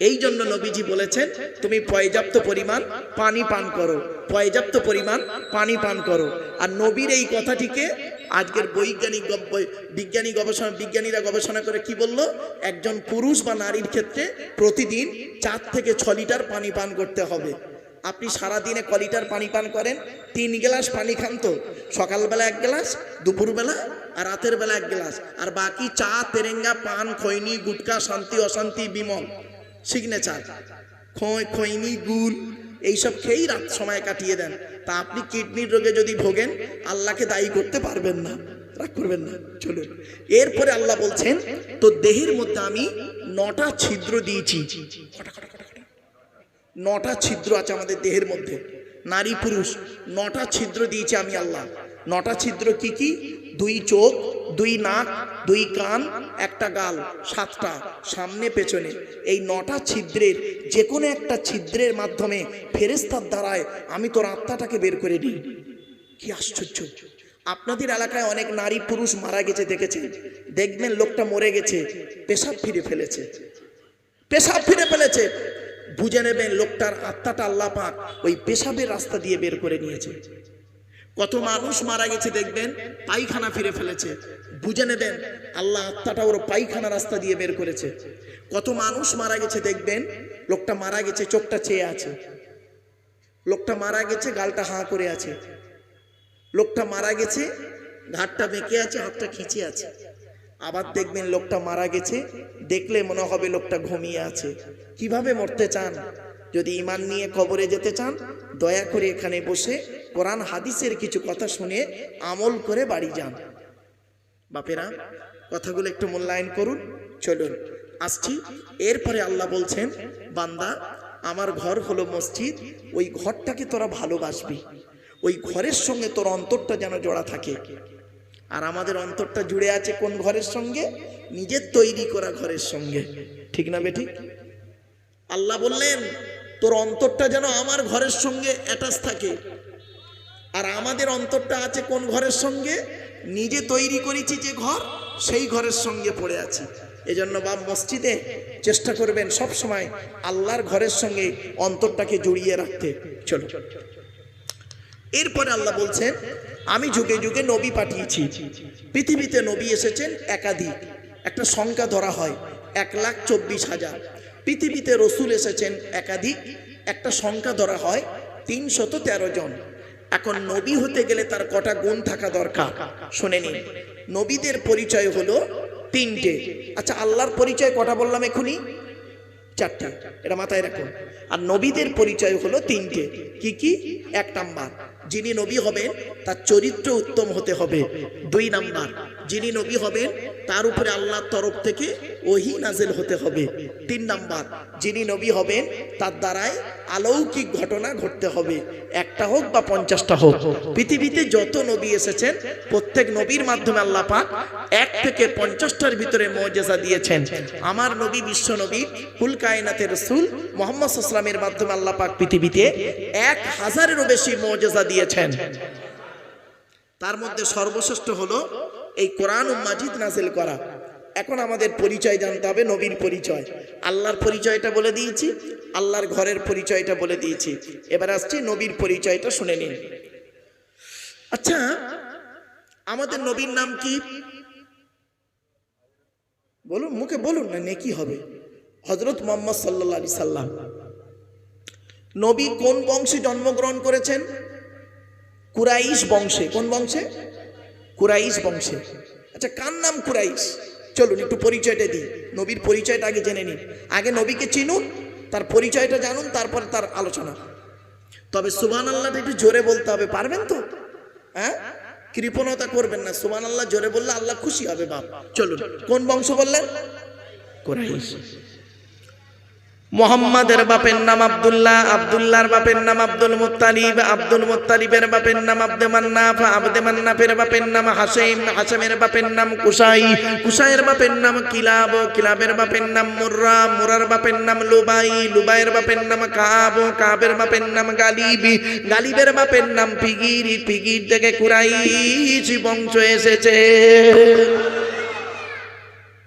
এই জন্য নবীজি বলেছেন তুমি পর্যাপ্ত পরিমাণ পানি পান করো, পর্যাপ্ত পরিমাণ পানি পান করো। আর নবীর এই কথাটিকে আজকের বিজ্ঞানীরা গবেষণা করে কি বলল, একজন পুরুষ বা নারীর ক্ষেত্রে প্রতিদিন 4 থেকে 6 লিটার পানি পান করতে হবে। আপনি সারাদিনে ক লিটার পানি পান করেন? 3 গ্লাস পানি খান তো, সকালবেলা 1 গ্লাস, দুপুরবেলা আর রাতের বেলা 1 গ্লাস, আর বাকি চা, তেরেঙ্গা, পান, খৈনি, গুটকা, শান্তি অশান্তি, বিমল, সিগনেচার, খৈনি, গুল এইসব খেয়েই রাত সময় কাটিয়ে দেন। তা আপনি কিডনির রোগে যদি ভোগেন, আল্লাহকে দায়ী করতে পারবেন না, রাগ করবেন না। চলুন, এরপরে আল্লাহ বলছেন তো দেহের মধ্যে আমি 9টা ছিদ্র দিয়েছি। 9টা ছিদ্র আছে আমাদের দেহের মধ্যে, নারী পুরুষ 9টা ছিদ্র দিয়েছি আমি আল্লাহ। 9টা ছিদ্র কি কি? 2 চোখ, 2 নাক, 2 কান, 1টা গাল, 7টা সামনে পেছনে। এই 9টা ছিদ্রের যে কোনো একটা ছিদ্রের মাধ্যমে ফেরেশতার দ্বারায় আমি তোর আত্মাটাকে বের করে দিই। কি আশ্চর্য! আপনাদের এলাকায় অনেক নারী পুরুষ মারা গেছে দেখেছেন, দেখবেন লোকটা মরে গেছে, পেশাব ফিরে ফেলেছে, পেশাব ফিরে ফেলেছে, বুঝে নেবেন লোকটার আত্মাটা আল্লাহ পাক ওই পেশাবের রাস্তা দিয়ে বের করে নিয়েছে। কত মানুষ মারা গেছে দেখবেন পায়খানা ফিরে ফেলেছে, বুঝে নেবেন আল্লাহ আত্মাটা ওর পায়খানা রাস্তা দিয়ে বের করেছে। কত মানুষ মারা গেছে দেখবেন লোকটা মারা গেছে চোখটা চেয়ে আছে, লোকটা মারা গেছে গালটা হাঁ করে আছে, লোকটা মারা গেছে ঘাটটা বেঁকে আছে, হাতটা খিঁচে আছে। আবার দেখবেন লোকটা মারা গেছে, দেখলে মনে হবে লোকটা ঘুমিয়ে আছে। কিভাবে মরতে চান? যদি ঈমান নিয়ে কবরে যেতে চান, দয়া করে এখানে বসে কোরআন হাদিসের কিছু কথা শুনে আমল করে বাড়ি যান। বাপেরা, কথাগুলো একটু মূল্যায়ন করুন। চলুন আসছি। এরপরে আল্লাহ বলছেন, বান্দা আমার ঘর হলো মসজিদ, ওই ঘরটাকে তোরা ভালোবাসবি, ওই ঘরের সঙ্গে তোর অন্তরটা যেন জোড়া থাকে। আর আমাদের অন্তরটা জুড়ে আছে কোন ঘরের সঙ্গে? নিজের তৈরি করা ঘরের সঙ্গে, ঠিক না বেঠিক? আল্লাহ বললেন তোর অন্তরটা যেন আমার ঘরের সঙ্গে অ্যাটাচ থাকে। আর আমাদের অন্তরটা আছে কোন ঘরের সঙ্গে? নিজে তৈরি করেছি যে ঘর, সেই ঘরের সঙ্গে পড়ে আছি। এজন্য বাপ মসজিদে চেষ্টা করবেন সব সময় আল্লাহর ঘরের সঙ্গে অন্তরটাকে জড়িয়ে রাখতে। চলো, এরপরে আল্লাহ বলছেন আমি যুগে যুগে নবী পাঠিয়েছি। পৃথিবীতে নবী এসেছেন একাধিক, একটা সংখ্যা ধরা হয় 1,24,000। পৃথিবীতে রসুল এসেছেন একাধিক, একটা সংখ্যা ধরা হয় 313 জন। এখন নবী হতে গেলে তার কটা গুণ থাকা দরকার শুনে নিন। নবীদের পরিচয় হলো 3টে। আচ্ছা, আল্লাহর পরিচয় কটা বললাম এখনই? 4টে, এটা মাথায় রাখুন। আর নবীদের পরিচয় হলো 3টে। কি কি? 1 নাম্বার, যিনি নবী হবেন তার চরিত্র উত্তম হতে হবে। 2 নাম্বার, যিনি নবী হবেন তার উপরে আল্লাহর তরফ থেকে ওহী নাজিল হতে হবে। 3 নাম্বার, যিনি নবী হবেন তার দ্বারাই অলৌকিক ঘটনা ঘটতে হবে, একটা হোক বা 50টা হোক। পৃথিবীতে যত নবী এসেছেন প্রত্যেক নবীর মাধ্যমে আল্লাহ পাক 1 থেকে 50টার ভিতরে মুজিজা দিয়েছেন। আমার নবী বিশ্ব নবী কুল কায়নাতের রাসূল মুহাম্মদ সাল্লাল্লাহু আলাইহি ওয়াসাল্লামের মাধ্যমে আল্লাহ পাক পৃথিবীতে 1000-এরও বেশি মুজিজা দিয়েছেন। তার মধ্যে সর্বশ্রেষ্ঠ হলো এই কোরআনুল মাজিদ নাজিল করা। এখন আমাদের পরিচয় জানতে হবে, নবীর পরিচয়। আল্লাহর পরিচয়টা বলে দিয়েছি, আল্লাহর ঘরের পরিচয়টা বলে দিয়েছি। এবার আসছি নবীর পরিচয়টা শুনে নিন। আচ্ছা, আমাদের নবীর নাম কি? বলুন, মুখে বলুন না, নেকি হবে। হযরত মুহাম্মদ সাল্লাল্লাহু আলাইহি সাল্লাম। নবী কোন বংশে জন্মগ্রহণ করেছেন? কুরাইশ বংশে। কোন বংশে? কুরাইশ বংশে। আচ্ছা, কার নাম কুরাইশ? চলুন একটু পরিচয়টা দিই। নবীর পরিচয়টা আগে জেনে নিন। আগে নবীকে চিনুন, তার পরিচয়টা জানুন, তারপরে তার আলোচনা। তবে সুবহানাল্লাহটা একটু জোরে বলতে হবে, পারবেন তো? হ্যাঁ, কৃপণতা করবেন না। সুবহানাল্লাহ জোরে বললে আল্লাহ খুশি হবে বাপ। চলুন, কোন বংশ বললেন? কুরাইশ। মুহাম্মাদের বাপের নাম আব্দুল্লাহ, আব্দুল্লাহর বাপের নাম আব্দুল মুত্তালিব, আব্দুল মুত্তালিবের বাপের নাম আব্দে মান্নাফ, আব্দে মান্নাফের বাপের নাম হাশিম, হাশিমের বাপের নাম কুসাই, কুসাইয়ের বাপের নাম কিলাব, কিলাবের বাপের নাম মুররা, মুরার বাপের নাম লুবাই, লুবাইয়ের বাপের নাম কাব, কাবের বাপের নাম গালিব, গালিবের বাপের নাম ফিগির, ফিগির থেকে কুরাইশ বংশ এসেছে।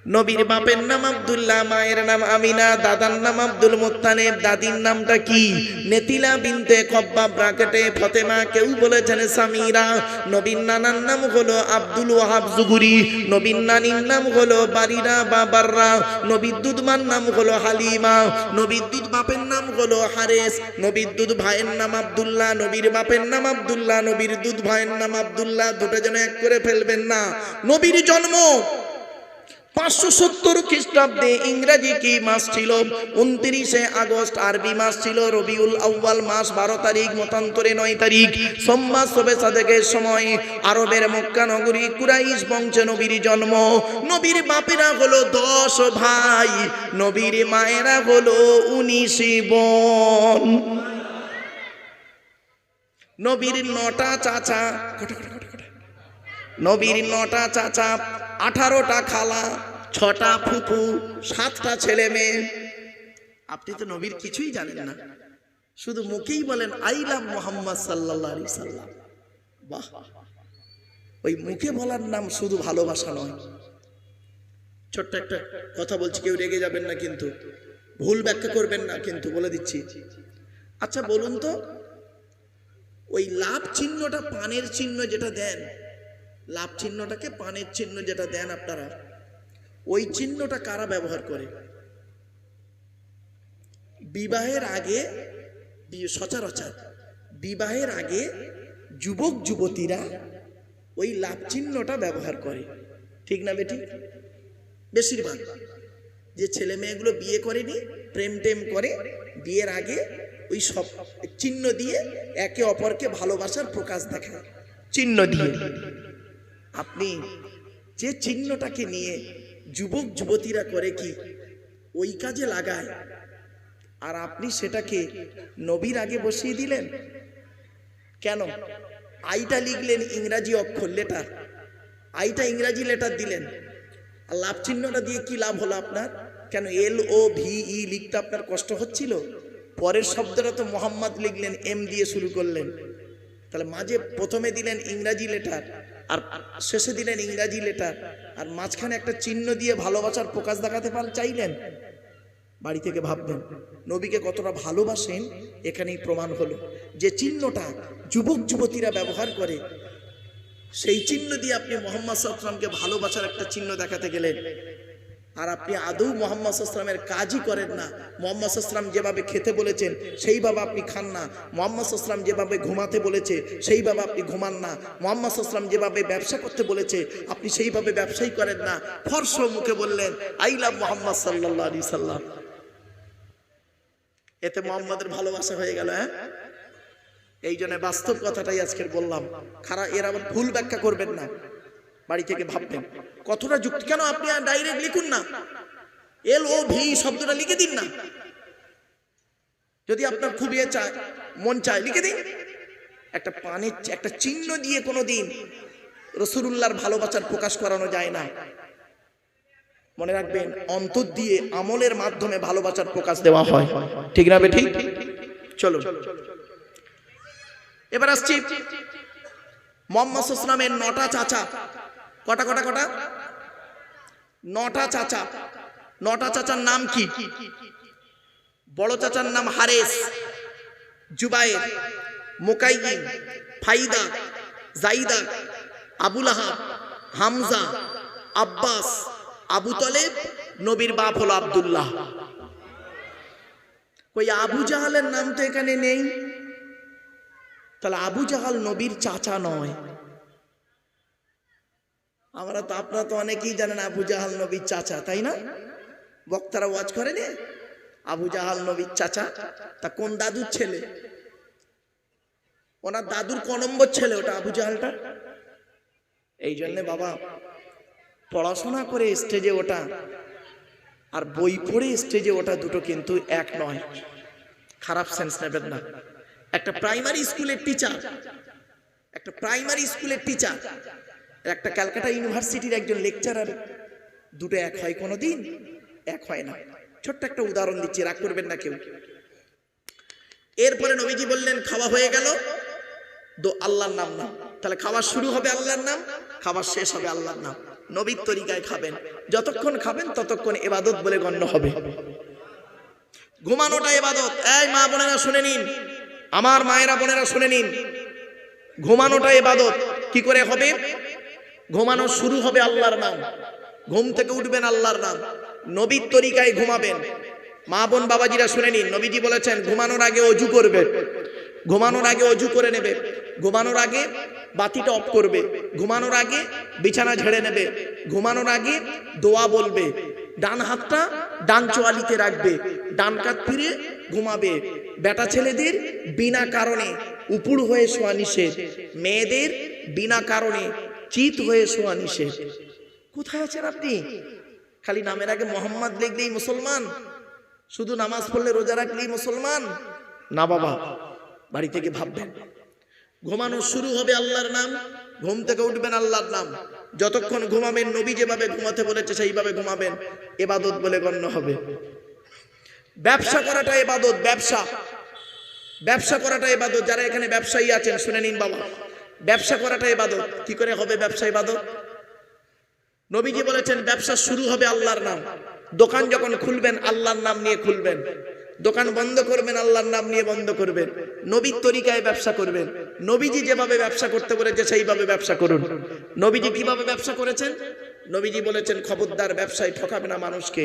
নবীর বাপের নাম আব্দুল্লাহ, মায়ের নাম আমিনা, দাদার নাম আব্দুল মুত্তালিব, দাদির নামটা কি? নেতিলা বিনতে খব্বাব ব্রাকেটে ফতেমা, কেউ বলেছেন সামিরা। নবীর নানার নাম হলো আব্দুল ওয়াহাব জুগুরি, নবীর নানির নাম হলো বারিরা বা বাররা, নবীর দুধমার নাম হলো হালিমা, নবীর দুধ বাপের নাম হলো হারেস, নবীর দুধ ভাইয়ের নাম আব্দুল্লাহ, নবীর বাপের নাম আব্দুল্লাহ, নবীর দুধ ভাইয়ের নাম আব্দুল্লাহ, দুটো যেন এক করে ফেলবেন না। নবীর জন্ম 570 খ্রিস্টাব্দে। ইংরেজি কি মাস ছিল? 29শে আগস্ট। আরবি মাস ছিল রবিউল আউয়াল মাস, 12 তারিখ, মতান্তরে 9 তারিখ। সোমবার শবে সাদেকের সময় আরবের মক্কা নগরী কুরাইশ বংশে নবীর জন্ম। নবীর বাপেরা হলো 10 ভাই, নবীর মায়েরা হলো 19 বোন। নবীর 9টা চাচা, নবীর 9টা চাচা, 18টা খালা, 6টা ফুফু, 7টা ছেলে মেয়ে। আপনি তো নবীর কিছুই জানেন না, শুধু মুখেই বলেন আই লাভ মুহাম্মদ সাল্লাল্লাহু আলাইহি সাল্লাম। বাহ, ওই মুখে বলার নাম শুধু ভালোবাসা নয়। ছোট্ট একটা কথা বলছি, কেউ রেগে যাবেন না কিন্তু, ভুল ব্যাখ্যা করবেন না কিন্তু, বলে দিচ্ছি। আচ্ছা বলুন তো, ওই লাভ চিহ্নটা পানের চিহ্ন যেটা দেন, লাভ চিহ্নটাকে পানের চিহ্ন যেটা দেন আপনারা, ওই চিহ্নটা কারা ব্যবহার করে? বিবাহের আগে, সচরাচর বিবাহের আগে যুবক যুবতীরা ওই লাভ চিহ্নটা ব্যবহার করে, ঠিক না বেটি? বেশিরভাগ যে ছেলে মেয়েগুলো বিয়ে করেনি, প্রেম টেম করে, বিয়ের আগে ওই সব চিহ্ন দিয়ে একে অপরকে ভালোবাসার প্রকাশ দেখায়, চিহ্ন দিয়ে। আপনি যে চিহ্নটাকে নিয়ে যুবক যুবতীরা করে কি ওই কাজে লাগায়, আর আপনি সেটাকে নবীর আগে বসিয়ে দিলেন কেন? আইটা লিখলেন ইংরাজি অক্ষর লেটার, আইটা ইংরাজি লেটার দিলেন, আর লাভ চিহ্নটা দিয়ে কি লাভ হলো আপনার? কেন LOVE লিখতে আপনার কষ্ট হচ্ছিল? পরের শব্দটা তো মোহাম্মদ লিখলেন, এম দিয়ে শুরু করলেন, তাহলে মাঝে প্রথমে দিলেন ইংরাজি লেটার আর শেষে দিলেন ইংরাজি লেটার, আর মাঝখানে একটা চিহ্ন দিয়ে ভালোবাসার প্রকাশ দেখাতে চাইলেন। বাড়ি থেকে ভাববেন নবীকে কতটা ভালোবাসেন, এখানেই প্রমাণ হলো। যে চিহ্নটা যুবক যুবতীরা ব্যবহার করে, সেই চিহ্ন দিয়ে আপনি মুহাম্মদ সাল্লাল্লাহু আলাইহি ওয়াসাল্লামকে ভালোবাসার একটা চিহ্ন দেখাতে গেলেন, আর আপনি আদৌ মুহাম্মদ সাল্লাল্লাহু আলাইহি ওয়াসাল্লামের কাজই করেন না। মুহাম্মদ সাল্লাল্লাহু আলাইহি ওয়াসাল্লাম যেভাবে খেতে বলেছেন সেইভাবে আপনি খান না, মুহাম্মদ সাল্লাল্লাহু আলাইহি ওয়াসাল্লাম যেভাবে ঘুমাতে বলেছে সেইভাবে আপনি ঘুমান না, মুহাম্মদ সাল্লাল্লাহু আলাইহি ওয়াসাল্লাম যেভাবে ব্যবসা করতে বলেছে আপনি সেইভাবে ব্যবসাই করেন না। ফর্স মুখে বললেন আই লাভ মুহাম্মদ সাল্লাল্লাহু আলাইহি সাল্লাম, এতে মুহাম্মদের ভালোবাসা হয়ে গেল। হ্যাঁ, এই জন্য বাস্তব কথাটাই আজকের বললাম। খারাপ এর আবার ভুল ব্যাখ্যা করবেন না, বাড়ি থেকে ভাববেন কতটা যুক্তি। কেন আপনি ডাইরেক্ট লিখুন না, LOVE শব্দটা লিখে দিন না, যদি আপনার খুব চায়, মন চায় লিখে দিন। একটা পানের একটা চিহ্ন দিয়ে কোনোদিন রাসূলুল্লাহর ভালোবাসার প্রকাশ করানো যায় না। মনে রাখবেন, অন্তর দিয়ে আমলের মাধ্যমে ভালোবাসার প্রকাশ দেওয়া হয়, ঠিক না বেঠিক? চলো এবার আসছি মুহাম্মদ সাল্লাল্লাহু আলাইহি ওয়াসাল্লামের 9টা চাচা। কটা কটা কটা? 9টা চাচা। 9টা চাচার নাম কি? বড় চাচার নাম হারেস, জুবায়ের, মুকাইয়িম, ফাইদা, জাইদা, আবু লাহাব, হামজা, আব্বাস, আবু তালেব। নবীর বাপ হলো আব্দুল্লাহ। কই আবু জাহালের নাম তো এখানে নেই, তাহলে আবু জাহাল নবীর চাচা নয়। আপনারা তো অনেকেই জানেন আবু জাহাল নবীর চাচা, তাই না? বক্তারা ওয়াজ করে নে আবু জাহাল নবীর চাচা। তা কোন দাদুর ছেলে? ওনার দাদুর ক নম্বর ছেলে ওটা আবু জাহালটা? এই জন্যে বাবা, পড়াশোনা করে স্টেজে ওঠা আর বই পড়ে স্টেজে ওঠা দুটো কিন্তু এক নয়, খারাপ সেন্স নেবেন না। একটা প্রাইমারি স্কুলের টিচার, একটা প্রাইমারি স্কুলের টিচার, একটা ক্যালকাটা ইউনিভার্সিটির একজন লেকচারার, দুটো এক হয়? কোনোদিন এক হয় না। ছোট্ট একটা উদাহরণ দিচ্ছি, রাগ করবেন না কেউ। এরপরে নবীজি বললেন খাওয়া হয়ে গেল, আল্লাহর নাম নাম। তাহলে খাওয়া শুরু হবে আল্লাহর নাম, খাবার শেষ হবে আল্লাহর নাম। নবীর তরিকায় খাবেন, যতক্ষণ খাবেন ততক্ষণ ইবাদত বলে গণ্য হবে। ঘুমানোটা ইবাদত। এই মা বোনেরা শুনে নিন, আমার মায়েরা বোনেরা শুনে নিন, ঘুমানোটা ইবাদত। কি করে হবে? ঘুমানো শুরু হবে আল্লাহর নাম, ঘুম থেকে উঠবেন আল্লাহর নাম, নবীর তরিকায় ঘুমাবেন। মা বোন বাবাজিরা শুনে নিন, নবীজি বলেছেন ঘুমানোর আগে অজু করবে, ঘুমানোর আগে অজু করে নেবে, ঘুমানোর আগে বাতিটা অফ করবে, ঘুমানোর আগে বিছানা ঝেড়ে নেবে, ঘুমানোর আগে দোয়া বলবে, ডান হাতটা ডান চোয়ালিতে রাখবে, ডান কাত ফিরে ঘুমাবে। বেটা ছেলেদের বিনা কারণে উপুড় হয়ে শোয়া নিষেধ, মেয়েদের বিনা কারণে চিত হয়ে শোয়া নিষেধ। কোথায় আছেন আপনি? খালি নামের আগে মোহাম্মদ লিখলেই মুসলমান, শুধু নামাজ পড়লে রোজা রাখলেই মুসলমান না বাবা। বাড়ি থেকে ভাববেন, ঘুমানো শুরু হবে আল্লাহর নাম, ঘুম থেকে উঠবেন আল্লাহর নাম, যতক্ষণ ঘুমাবেন নবী যেভাবে ঘুমাতে বলেছে সেইভাবে ঘুমাবেন, ইবাদত বলে গণ্য হবে। ব্যবসা করাটা ইবাদত, ব্যবসা করাটা ইবাদত। যারা এখানে ব্যবসায়ী আছেন শুনে নিন বাবা, ব্যবসা করাটা ইবাদত। কি করে হবে ব্যবসা ইবাদত? নবীজি বলেছেন ব্যবসা শুরু হবে আল্লাহর নাম, দোকান যখন খুলবেন আল্লাহর নাম নিয়ে খুলবেন, দোকান বন্ধ করবেন আল্লাহর নাম নিয়ে বন্ধ করবেন, নবীর তরিকায় ব্যবসা করবেন। নবীজি যেভাবে ব্যবসা করতে বলেছে সেইভাবে ব্যবসা করুন। নবীজি কিভাবে ব্যবসা করেছেন? নবীজি বলেছেন খবরদার ব্যবসায় ঠকাবে না মানুষকে,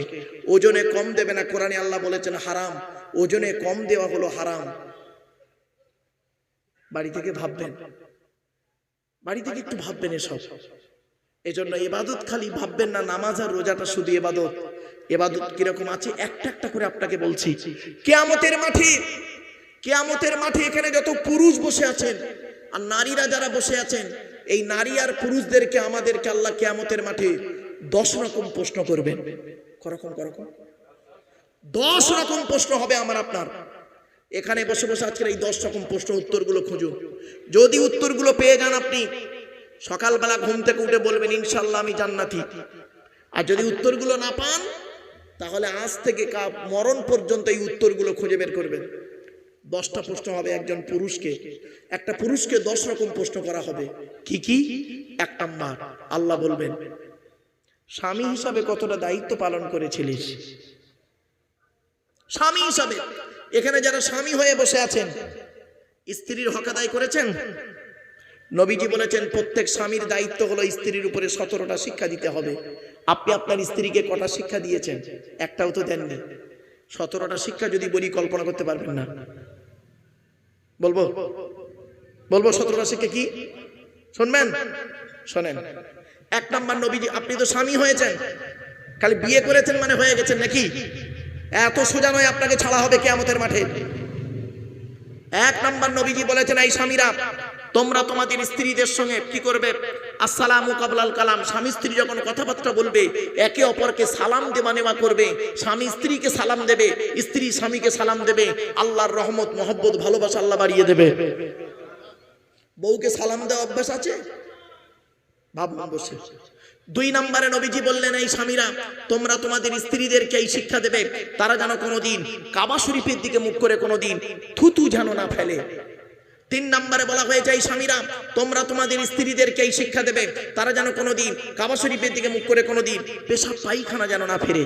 ওজনে কম দেবে না। কোরআনে আল্লাহ বলেছেন হারাম, ওজনে কম দেওয়া হলো হারাম। বাড়ি থেকে ভাববেন, বাড়ি থেকে একটু ভাববেন এসব। এজন্য ইবাদত খালি ভাববেন না নামাজ আর রোজাটা শুধু ইবাদত। ইবাদত কিরকম আছে একটা একটা করে আপনাকে বলছি। কিয়ামতের মাঠে এখানে যত পুরুষ বসে আছেন আর নারীরা যারা বসে আছেন, এই নারী আর পুরুষদেরকে আমাদেরকে আল্লাহ কিয়ামতের মাঠে 10 রকম প্রশ্ন করবেন। করকম 10 রকম প্রশ্ন হবে আমার আপনার। এখানে বসে বসে আজকের এই 10 রকম প্রশ্ন উত্তরগুলো খুঁজুন। যদি উত্তরগুলো পেয়ে যান আপনি সকালবেলা ঘুম থেকে উঠে বলবেন ইনশাআল্লাহ আমি জান্নাতি। আর যদি উত্তরগুলো না পান তাহলে আজ থেকে মরণ পর্যন্ত এই উত্তরগুলো খুঁজে বের করবেন। 10টা প্রশ্ন হবে একজন পুরুষকে, একটা পুরুষকে 10 রকম প্রশ্ন করা হবে। কি কি? 1 নাম্বার, আল্লাহ বলবেন স্বামী হিসাবে কতটা দায়িত্ব পালন করেছিলিস? স্বামী হিসাবে এখানে যারা স্বামী হয়ে বসে আছেন স্ত্রীর হক আদায় করেছেন? নবীজি বলেছেন প্রত্যেক স্বামীর দায়িত্ব হলো স্ত্রীর উপরে 17টা শিক্ষা দিতে হবে। আপনি আপনার স্ত্রীকে কটা শিক্ষা দিয়েছেন? একটাও তো দেননি। 17টা শিক্ষা যদি বলি কল্পনা করতে পারবেন না। বলবো 17টা শিক্ষা কি? শুনবেন? শোনেন। 1 নাম্বার, নবীজি আপনি তো স্বামী হয়েছেন, খালি বিয়ে করেছেন মানে হয়ে গেছেন নাকি? এত সোজা নয়, আপনাকে ছাড়া হবে কিয়ামতের মাঠে। 1 নাম্বার নবীজি বলেছেন এই স্বামীরা তোমরা তোমাদের স্ত্রীদের সঙ্গে কি করবে? আসসালামু কাবলাল কালাম। স্বামী স্ত্রী যখন কথাবার্তা বলবে একে অপরকে সালাম দেওয়া নেওয়া করবে। স্বামী স্ত্রীকে সালাম দেবে, স্ত্রী স্বামীকে সালাম দেবে। আল্লাহর রহমত মহব্বত ভালোবাসা আল্লাহ বাড়িয়ে দেবে। বউকে সালাম দেওয়া অভ্যাস আছে? ভাবুন বসে। 2 নম্বরে নবীজি বললেন এই স্বামীরা তোমরা তোমাদের স্ত্রীদেরকে এই শিক্ষা দেবে তারা যেন কোনোদিন কাবা শরীফের দিকে মুখ করে কোনোদিন থুতু যেন না ফেলে। 3 নম্বরে বলা হয়েছে এই স্বামীরা তোমরা তোমাদের স্ত্রীদেরকে এই শিক্ষা দেবে তারা যেন কোনোদিন কাবা শরীফের দিকে মুখ করে কোনোদিন পেশাব পায়খানা যেন না ফেরে।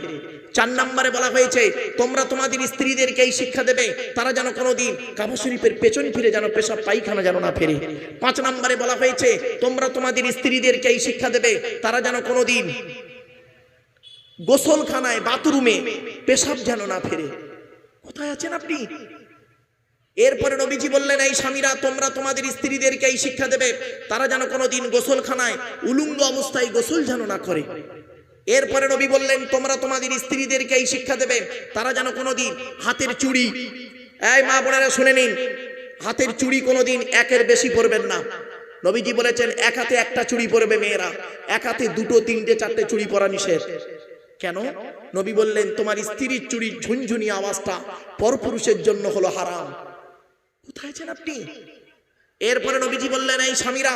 4 নম্বরে বলা হয়েছে তোমরা তোমাদের স্ত্রীদেরকে এই শিক্ষা দেবে তারা যেন কোনোদিন কাবা শরীফের পেছন ফিরে যেন পেশাব পায়খানা যেন না ফেরে। 5 নম্বরে বলা হয়েছে তোমরা তোমাদের স্ত্রীদেরকে এই শিক্ষা দেবে তারা যেন কোনোদিন গোসলখানায় বাথরুমে পেশাব যেন না ফেরে। কোথায় আছেন আপনি? এরপরে নবীজি বললেন এই স্বামীরা তোমরা তোমাদের স্ত্রীদেরকে এই শিক্ষা দেবে তারা যেন কোনোদিন গোসলখানায় উলঙ্গ অবস্থায় গোসল যেন না করে। এরপরে নবী বললেন তোমরা তোমাদের স্ত্রীদেরকে এই শিক্ষা দেবে তারা যেন কোনোদিন হাতের চুড়ি, এই মা বোনেরা শুনে নিন, হাতের চুড়ি কোনোদিন 1-এর বেশি পরবেন না। নবীজি বলেছেন 1 হাতে 1টা চুড়ি পরবে মেয়েরা, 1 হাতে 2, 3, 4টে চুড়ি পরা নিষেধ। কেন? নবী বললেন তোমার স্ত্রীর চুড়ির ঝুনঝুনি আওয়াজটা পরপুরুষের জন্য হলো হারাম। কোথায় আছেন আপনি? এরপরে নবীজি বললেন এই স্বামীরা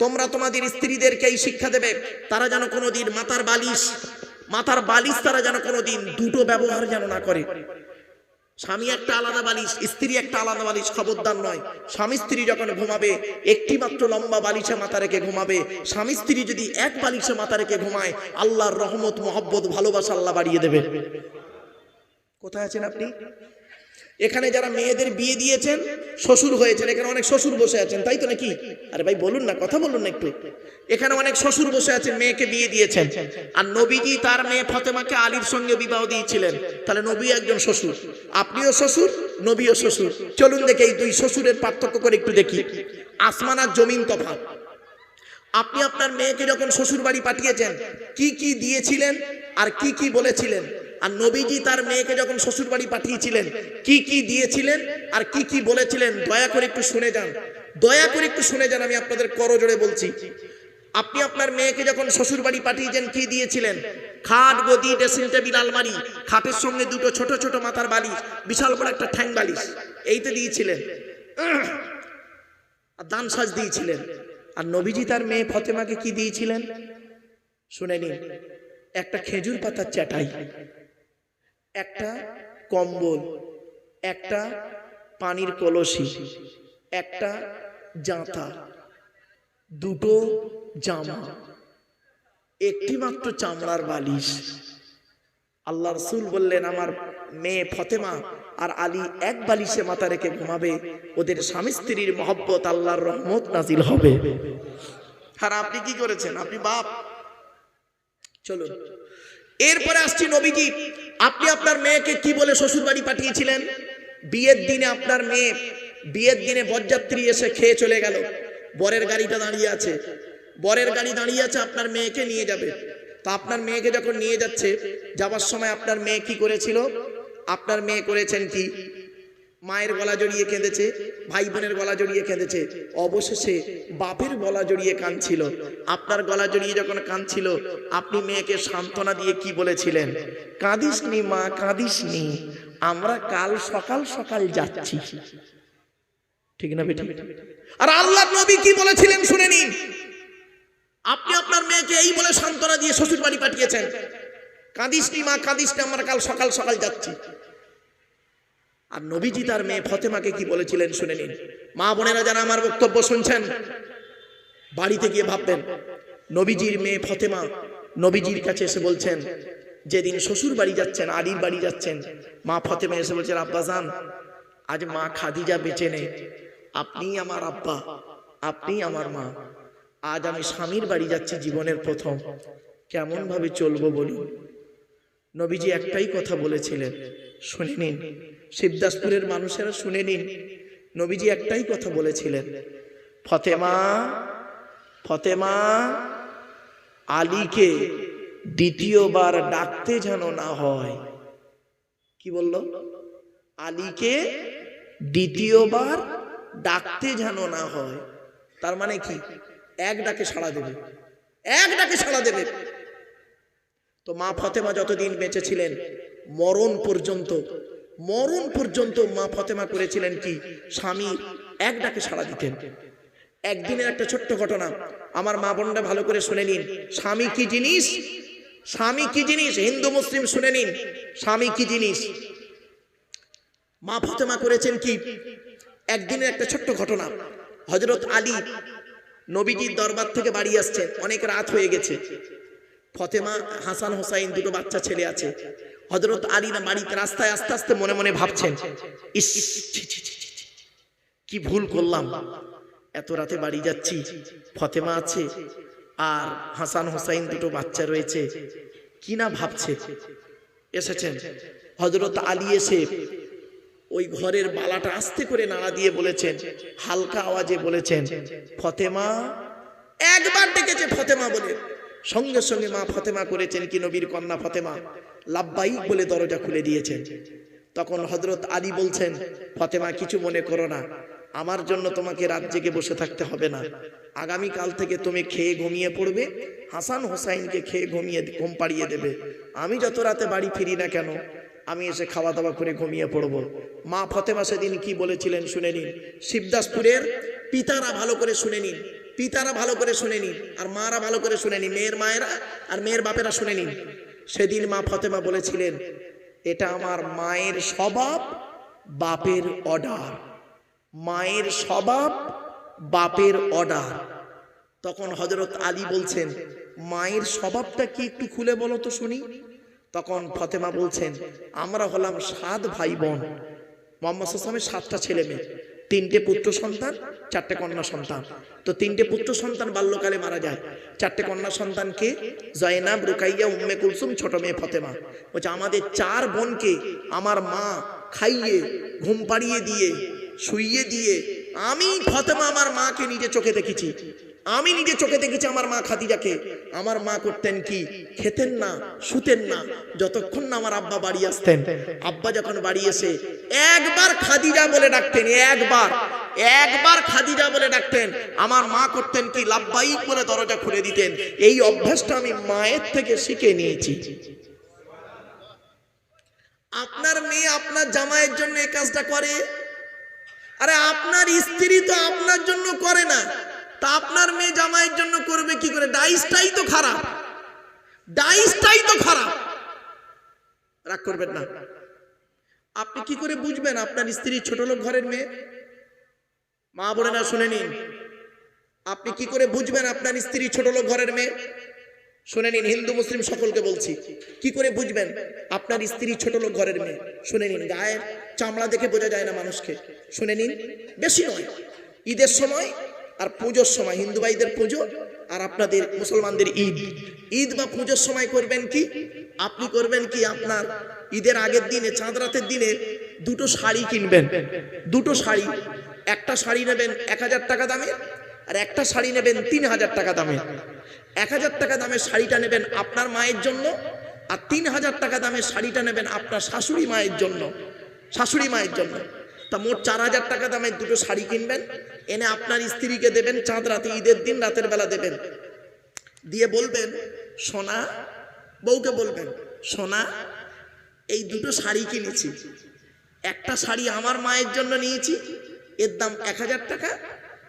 তোমরা তোমাদের স্ত্রীদেরকে এই শিক্ষা দেবে তারা যেন কোনোদিন মাথার বালিশ তারা যেন কোনোদিন 2টো ব্যবহার যেন না করে। 4 নম্বরে বলা হয়েছে তোমরা তোমাদের স্ত্রীদেরকে এই শিক্ষা দেবে তারা যেন কোনোদিন মাথার বালিশ মাথার বালিশ তারা যেন কোনোদিন 2টো ব্যবহার যেন না করে। 5 নম্বরে বলা হয়েছে তোমরা তোমাদের স্ত্রীদেরকে এই শিক্ষা দেবে তারা যেন কোনোদিন স্বামী একটা আলাদা বালিশ, স্ত্রী একটা আলাদা বালিশ, খবরদার নয়। স্বামী স্ত্রী যখন ঘুমাবে একটি মাত্র লম্বা বালিশে মাথা রেখে ঘুমাবে। স্বামী স্ত্রী যদি এক বালিশে মাথা রেখে ঘুমায়, আল্লাহর রহমত, মহব্বত, ভালোবাসা আল্লাহ বাড়িয়ে দেবে। কোথায় আছেন আপনি? এখানে যারা মেয়েদের বিয়ে দিয়েছেন, শ্বশুর হয়েছেন, এখানে অনেক শ্বশুর বসে আছেন, তাই তো নাকি? আরে ভাই বলুন না, কথা বলুন না একটু। এখানে অনেক শ্বশুর বসে আছেন, মেয়েকে বিয়ে দিয়েছেন। আর নবীজি তার মেয়ে ফাতেমাকে আলীর সঙ্গে বিবাহ দিয়েছিলেন। তাহলে নবী একজন শ্বশুর, আপনিও শ্বশুর, নবীও শ্বশুর। চলুন দেখে এই দুই শ্বশুরের পার্থক্য করে একটু দেখি। আসমান আর জমিন তফাৎ। আপনি আপনার মেয়েকে যখন শ্বশুর বাড়ি পাঠিয়েছেন, কি কি দিয়েছিলেন আর কি কি বলেছিলেন? আর নবীজি তার মেয়েকে যখন শ্বশুর বাড়ি পাঠিয়েছিলেন, কি কি দিয়েছিলেন আর কি কি বলেছিলেন? দয়া করে একটু শুনে যান, দয়া করে একটু শুনে যান, আমি আপনাদের করজোড়ে বলছি। আপনি আপনার মেয়েকে যখন শ্বশুর বাড়ি পাঠিয়েছেন, কি দিয়েছিলেন? খাট, গদি, ড্রেসিং টেবিল, আলমারি, খাটের সঙ্গে দুটো ছোট ছোট মাথার বালিশ, বিশাল বড় একটা ঠ্যাং বালিশ, এইতে দিয়েছিলেন। আর দান সাজ দিয়েছিলেন। আর নবীজি তার মেয়ে ফাতেমাকে কি দিয়েছিলেন শুনে নিন। একটা খেজুর পাতার চাটাই, একটা কম্বল, একটা পানির কলসি, একটা জাঁতা, দুটো জামা, একটি মাত্র চামড়ার বালিশ। আল্লাহ রাসূল বললেন, আমার মেয়ে ফাতেমা আর আলী এক বালিশে মাথা রেখে ঘুমাবে, ওদের স্বামী স্ত্রীর মহব্বত, আল্লাহর রহমত নাজিল হবে। আর আপনি কি করেছেন? আপনি বাপ। চলুন এরপরে আসছি নবীজি। আপনি আপনার মেয়েকে কি বলে শ্বশুর বাড়ি পাঠিয়েছিলেন? বিয়ের দিনে আপনার মেয়ে, বিয়ের দিনে বরযাত্রী এসে খেয়ে চলে গেল, বরের গাড়িটা দাঁড়িয়ে আছে, বরের গাড়ি দাঁড়িয়ে আছে, আপনার মেয়েকে নিয়ে যাবে। তো আপনার মেয়েকে যখন নিয়ে যাচ্ছে, যাওয়ার সময় আপনার মেয়ে কি করেছিল? আপনার মেয়ে করেছেন কি? মায়ের গলা জড়িয়ে কেঁদেছে, ভাই বোনের গলা জড়িয়ে কেঁদেছে, অবশেষে বাপের গলা জড়িয়ে কাঁদছিল। আপনার গলা জড়িয়ে যখন কাঁদছিল, আপনি মেয়েকে সান্ত্বনা দিয়ে কি বলেছিলেন? কাঁদিস নি মা, কাঁদিস নি, আমরা কাল সকাল সকাল যাচ্ছি। ঠিক না বেটা? আর আল্লাহর নবী কি বলেছিলেন শুনে নিন। আপনি আপনার মেয়েকে এই বলে সান্ত্বনা দিয়ে শ্বশুর বাড়ি পাঠিয়েছেন, কাঁদিস নি মা, কাঁদিস নি, আমরা কাল সকাল সকাল যাচ্ছি। আর নবীজি তার মেয়ে ফাতেমাকে কি বলেছিলেন শুনে নিন। মা বোনেরা যারা আমার বক্তব্য শুনছেন, বাড়িতে গিয়ে ভাববেন, নবীজির মেয়ে ফাতেমা নবীজির কাছে এসে বলছেন, যেদিন শ্বশুর বাড়ি যাচ্ছেন, আলীর বাড়ি যাচ্ছেন, মা ফাতেমা এসে বলছেন, আব্বাজান, আজ মা খাদিজা বেঁচে নেই, আপনি আমার আব্বা, আপনি আমার মা, আজ আমি স্বামীর বাড়ি যাচ্ছি জীবনের প্রথম, কেমন ভাবে চলবো বলুন? নবীজি একটাই কথা বলেছিলেন, শুনে নিন, শিবদাসপুরের মানুষেরা শুনে নিন। নবীজি একটাই কথা বলেছিলেন, ফাতেমা, ফাতেমা, আলীকে দ্বিতীয়বার ডাকতে যেন না হয়। কি বলল? আলীকে দ্বিতীয়বার ডাকতে যেন না হয়। তার মানে কি? এক ডাকে সাড়া দেবে, এক ডাকে সাড়া দেবে। তো মা ফাতেমা যতদিন বেঁচে ছিলেন, মরণ পর্যন্ত, মরণ পর্যন্ত মা ফাতেমা করেছিলেন কি? স্বামী এক ডাকে সাড়া দিতেন। একদিনের একটা ছোট্ট ঘটনা, আমার মা বোনরা ভালো করে শুনে নিন। স্বামী কি জিনিস, স্বামী কি জিনিস, হিন্দু মুসলিম শুনে নিন, স্বামী কি জিনিস। মা ফাতেমা করেছেন কি? একদিনের একটা ছোট্ট ঘটনা, হযরত আলী নবীজির দরবার থেকে বাড়ি আসছেন, অনেক রাত হয়ে গেছে। ফাতেমা, হাসান হোসাইন দুটো বাচ্চা ছেলে আছে। হযরত আলী না বাড়িতে রাস্তায় আস্তে আস্তে মনে মনে ভাবছেন, ইস, কি ভুল করলাম, এত রাতে বাড়ি যাচ্ছি, ফাতেমা আছে আর হাসান হোসাইন দুটো বাচ্চা রয়েছে, কি না ভাবছে। এসেছেন হযরত আলী, এসে ওই ঘরের বালাটা আস্তে করে নাড়া দিয়ে বলেছেন, হালকা আওয়াজে বলেছেন, ফাতেমা। একবার ডেকেছে ফাতেমা বলে, সঙ্গে সঙ্গে মা ফাতেমা করেছেন কি? নবীর কন্যা ফাতেমা লাব্বাইক বলে দরজা খুলে দিয়েছেন। তখন হযরত আলী বলছেন, ফাতেমা কিছু মনে করো না, আমার জন্য তোমাকে রাত জেগে বসে থাকতে হবে না, আগামী কাল থেকে তুমি খেয়ে ঘুমিয়ে পড়বে, হাসান হোসাইনকে খেয়ে ঘুমিয়ে ঘুম পাড়িয়ে দেবে, আমি যত রাতে বাড়ি ফিরি না কেন, আমি এসে খাওয়া দাওয়া করে ঘুমিয়ে পড়বো। মা ফাতেমা সেদিন কি বলেছিলেন শুনে নিন। শিবদাসপুরের পিতারা ভালো করে শুনে নিন, পিতারা ভালো করে শুনে নিন, আর মারা ভালো করে শুনে নিন, মেয়ের মায়েরা আর মেয়ের বাপেরা শুনে নিন। সেদিন মা ফাতেমা বলেছিলেন, এটা আমার মায়ের স্বভাব, বাপের অর্ডার। মায়ের স্বভাব, বাপের অর্ডার। তখন হযরত আলী বলছেন, মায়ের স্বভাবটা কি একটু খুলে বলো তো শুনি। তখন ফাতেমা বলছেন, আমরা হলাম 7 ভাই বোন। মুহাম্মদ সাল্লাল্লাহু আলাইহি ওয়াসাল্লামের 7টা ছেলে মেয়ে, 3টে পুত্র সন্তান, 4টে কন্যা সন্তান। তো 3টে পুত্র সন্তান বাল্যকালে মারা যায়। 4টে কন্যা সন্তানকে জয়নাব, রুকাইয়া, উম্মে কুলসুম, ছোট মেয়ে ফাতেমা। বলছে আমাদের 4 বোনকে আমার মা খাইয়ে, ঘুম পাড়িয়ে দিয়ে, শুইয়ে দিয়ে, আমি ফাতেমা আমার মাকে নিজে চোখে দেখেছি। আমি নিজে চোখে দেখেছি আমার মা খাদিজাকে। আমার মা করতেন কি, খেতেন না, শুতেন না যতক্ষণ না আমার আব্বা বাড়ি আসতেন। আব্বা যখন বাড়ি এসে একবার খাদিজা বলে ডাকতেন, একবার খাদিজা বলে ডাকতেন, আমার মা করতেন কি, লাব্বাইক বলে দরজা খুলে দিতেন। এই অভ্যাসটা আমি মায়ের থেকে শিখে নিয়েছি। আপনার মেয়ে আপনার জামাইয়ের জন্য এই কাজটা করে, আরে আপনার স্ত্রী তো আপনার জন্য করে না, তা আপনার মেয়ে জামাইয়ের জন্য করবে কি করে? ডাইসটাই তো খারাপ, ডাইসটাই তো খারাপ। রাগ করবেন না। আপনি কি করে বুঝবেন আপনার স্ত্রী ছোট লোক ঘরের মেয়ে? মা বোনেরা শুনে নিন, আপনি কি করে বুঝবেন আপনার স্ত্রী ছোট লোক ঘরের মেয়ে? শুনে নিন, হিন্দু মুসলিম সকলকে বলছি, কি করে বুঝবেন আপনার স্ত্রী ছোট লোক ঘরের মেয়ে? শুনে নিন, গায়ের চামড়া দেখে বোঝা যায় না মানুষকে। শুনে নিন, বেশি নয়, ঈদের সময় আর পুজোর সময়, হিন্দু ভাইদের পুজো আর আপনাদের মুসলমানদের ঈদ, ঈদ বা পুজোর সময় করবেন কি, আপনি করবেন কি, আপনার ঈদের আগের দিনে, চাঁদ রাতের দিনে 2টো শাড়ি কিনবেন। 2টো শাড়ি, একটা শাড়ি নেবেন 1000 টাকা দামের, আর একটা শাড়ি নেবেন 3000 টাকা দামের। 1000 টাকা দামের শাড়িটা নেবেন আপনার মায়ের জন্য, আর 3000 টাকা দামের শাড়িটা নেবেন আপনার শাশুড়ি মায়ের জন্য, শাশুড়ি মায়ের জন্য। তা মোট 4000 টাকা দামের 2টো শাড়ি কিনবেন, এনে আপনার স্ত্রীকে দেবেন চাঁদ রাতে, ঈদের দিন রাতের বেলা দেবেন। দিয়ে বলবেন, সোনা, বউকে বলবেন, সোনা এই 2টো শাড়ি কিনেছি, একটা শাড়ি আমার মায়ের জন্য নিয়েছি, এর দাম 1000 টাকা,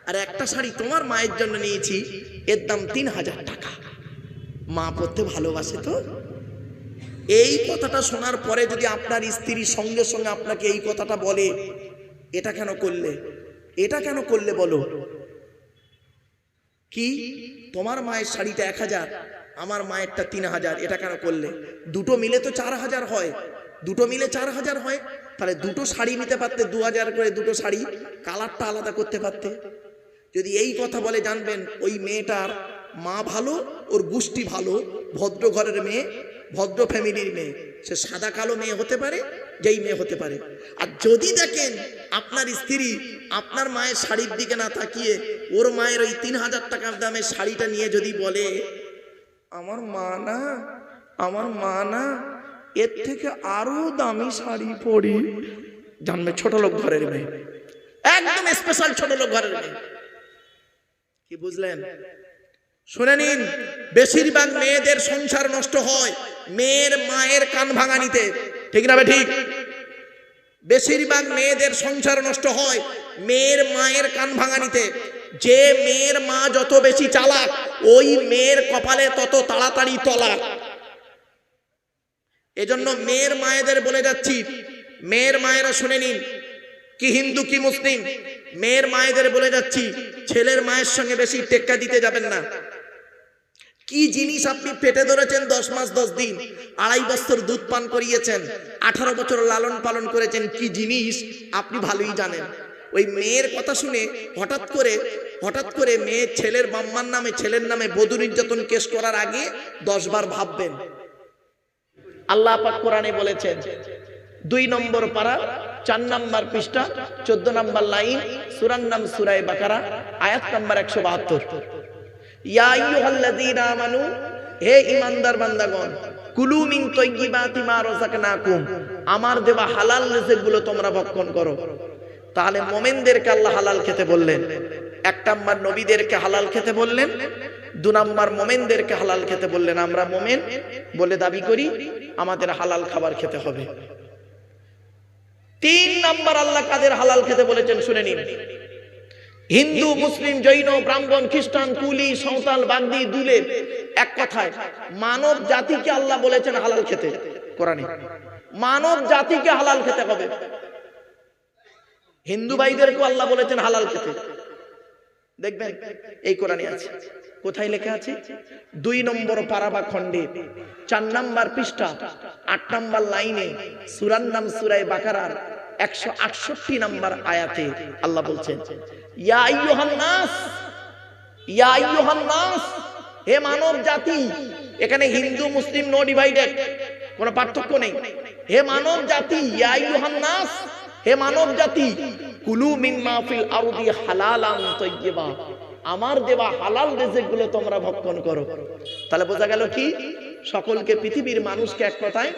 আর একটা শাড়ি তোমার মায়ের জন্য নিয়েছি, এর দাম 3000 টাকা। মা পড়তে ভালোবাসে তো। এই কথাটা শোনার পরে যদি আপনার স্ত্রী সঙ্গে সঙ্গে আপনাকে এই কথাটা বলে, এটা কেন করলে, এটা কেন করলে বলো, কি তোমার মায়ের শাড়িটা 1000, আমার মায়েরটা 3000, এটা কেন করলে? 2টো মিলে তো 4000 হয়, 2টো মিলে 4000 হয়। তাহলে 2টো শাড়ি নিতে পারতে, 2000 করে 2টো শাড়ি, কালারটা আলাদা করতে পারতে। যদি এই কথা বলে, জানবেন ওই মেয়েটার মা ভালো, ওর গোষ্ঠী ভালো, ভদ্র ঘরের মেয়ে, ভদ্র ফ্যামিলির মেয়ে। সে সাদা কালো মেয়ে হতে পারে, যেই মেয়ে হতে পারে। আর যদি দেখেন আপনার স্ত্রী আপনার মায়ের শাড়ির দিকে না তাকিয়ে ওর মায়ের ওই 3000 টাকার দামের শাড়িটা নিয়ে যদি বলে, আমার মা না, আমার মা না, এর থেকে আরো দামি শাড়ি পরি, জানবে ছোট লোক ঘরের মেয়ে, একদম স্পেশাল ছোট লোক ঘরের মেয়ে। কি বুঝলেন? শুনে নিন, বেশিরভাগ মেয়েদের সংসার নষ্ট হয় মেয়ের মায়ের কান ভাঙানিতে, ঠিক না? ঠিক। বেশিরভাগ মেয়েদের সংসার নষ্ট হয় মেয়ের মায়ের কান ভাঙানিতে। যে মেয়ের মা যত বেশি চালাক, ওই মেয়ের কপালে তত তাড়াতাড়ি তলাক। এজন্য মেয়ের মায়েদের বলে যাচ্ছি, মেয়ের মায়েরা শুনে নিন, কি হিন্দু কি মুসলিম, মেয়ের মায়েদের বলে যাচ্ছি, ছেলের মায়ের সঙ্গে বেশি টেক্কা দিতে যাবেন না। কি জিনিস আপনি পেটে ধরেছেন 10 মাস 10 দিন, 2.5 বছর দুধ পান করিয়েছেন, 18 বছর লালন পালন করেছেন, কি জিনিস আপনি ভালোই জানেন। ওই মেয়ের কথা শুনে হঠাৎ করে মেয়ে ছেলের বাম্মার নামে, ছেলের নামে বধূ নির্যাতন কেস করার আগে 10 বার ভাববেন। আল্লাহ পাক কোরআনে বলেছেন, 2 নম্বর পারা 4 নম্বর পৃষ্ঠা 14 নম্বর লাইন, সূরার নাম সূরা বাকারা, আয়াত নম্বর 172। ইয়া আইয়ুহাল্লাযীনা আমানু, হে ঈমানদার বান্দাগণ, কুলু মিন তাইয়্যিবাতি মা রাযাকনাকুম, আমার দেওয়া হালাল রিজিকগুলো তোমরা ভক্ষণ করো। তাহলে মুমিনদেরকে আল্লাহ হালাল খেতে বললেন। 1 নম্বর নবীদেরকে হালাল খেতে বললেন, 2 নম্বর মুমিনদেরকে হালাল খেতে বললেন। আমরা মুমিন বলে দাবি করি, আমাদের হালাল খাবার খেতে হবে। 3 নম্বর আল্লাহ কাদের হালাল খেতে বলেছেন শুনে নিন। হিন্দু, মুসলিম, জৈন, ব্রাহ্মণ, খ্রিস্টান, কুলি, সাঁওতাল, বাগদি, দুলের, এক কথায় মানব জাতিকে আল্লাহ বলেছেন হালাল খেতে কোরআনে। মানব জাতিকে হালাল খেতে হবে। হিন্দু ভাইদেরকে আল্লাহ বলেছেন হালাল খেতে, দেখবেন এই কোরআনে আছে। কোথায় লেখা আছে? 2 নম্বর পারা বা খণ্ডে 4 নম্বর পৃষ্ঠা 8 নম্বর লাইনে সূরার নাম সূরা বাকারার 168 নম্বর আয়াতে আল্লাহ বলছেন, ইয়া আইয়ুহান নাস, ইয়া আইয়ুহান নাস, হে মানব জাতি। এখানে হিন্দু মুসলিম নো ডিভাইডেড, কোনো পার্থক্য নেই। হে মানব জাতি, ইয়া আইয়ুহান নাস, হে মানব জাতি, কুলু মিম্মা ফিল আরদি হালালান তাইয়্যিবা, আমার দেওয়া হালাল রিজিকগুলো তোমরা ভক্ষণ করো। তাহলে বোঝা গেল কি, সকলকে, পৃথিবীর মানুষকে এক কথায়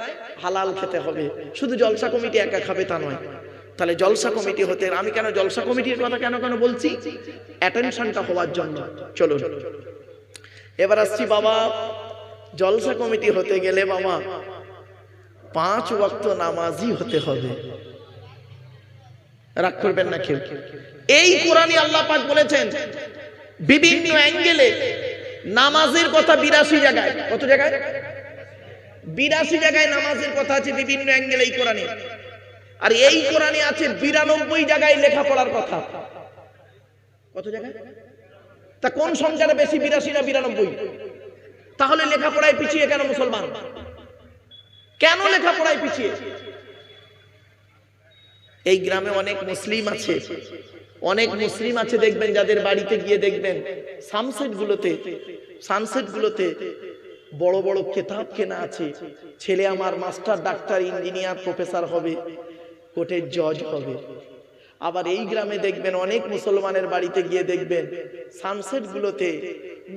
হালাল খেতে হবে। শুধু জলসা কমিটি একা খাবে তা নয়। তাহলে জলসা কমিটি হতে, আমি কেন জলসা কমিটির কথা কেন কেন বলছি, অ্যাটেনশনটা হওয়ার জন্য। চলো এবার আসছি বাবা, জলসা কমিটি হতে গেলে বাবা 5 ওয়াক্ত নামাজি হতে হবে। রাগ করবেন না কেউ। এই কোরআনে আল্লাহ পাক বলেছেন বিভিন্ন অ্যাঙ্গেলে নামাজের কথা 82 জায়গায়। কত জায়গায়? 82 জায়গায় নামাজের কথা আছে বিভিন্ন অ্যাঙ্গেলে এই কোরআনে। আর এই কোরআনে আছে 92 জায়গায় লেখাপড়ার কথা। কত জায়গায়? তা কোন সংখ্যাটা বেশি, 82 না 92? তাহলে লেখাপড়ায় পিছিয়ে কেন মুসলমান? কেন লেখাপড়ায় পিছিয়ে? এই গ্রামে অনেক মুসলিম আছে, অনেক মুসলিম আছে, দেখবেন যাদের বাড়িতে গিয়ে দেখবেন সানসেট গুলোতে বড় বড় কিতাব কেনা আছে। ছেলে আমার মাস্টার, ডাক্তার, ইঞ্জিনিয়ার, প্রফেসর হবে, কোর্টের জজ হবে। আবার এই গ্রামে দেখবেন অনেক মুসলমানের বাড়িতে গিয়ে দেখবেন সানসেট গুলোতে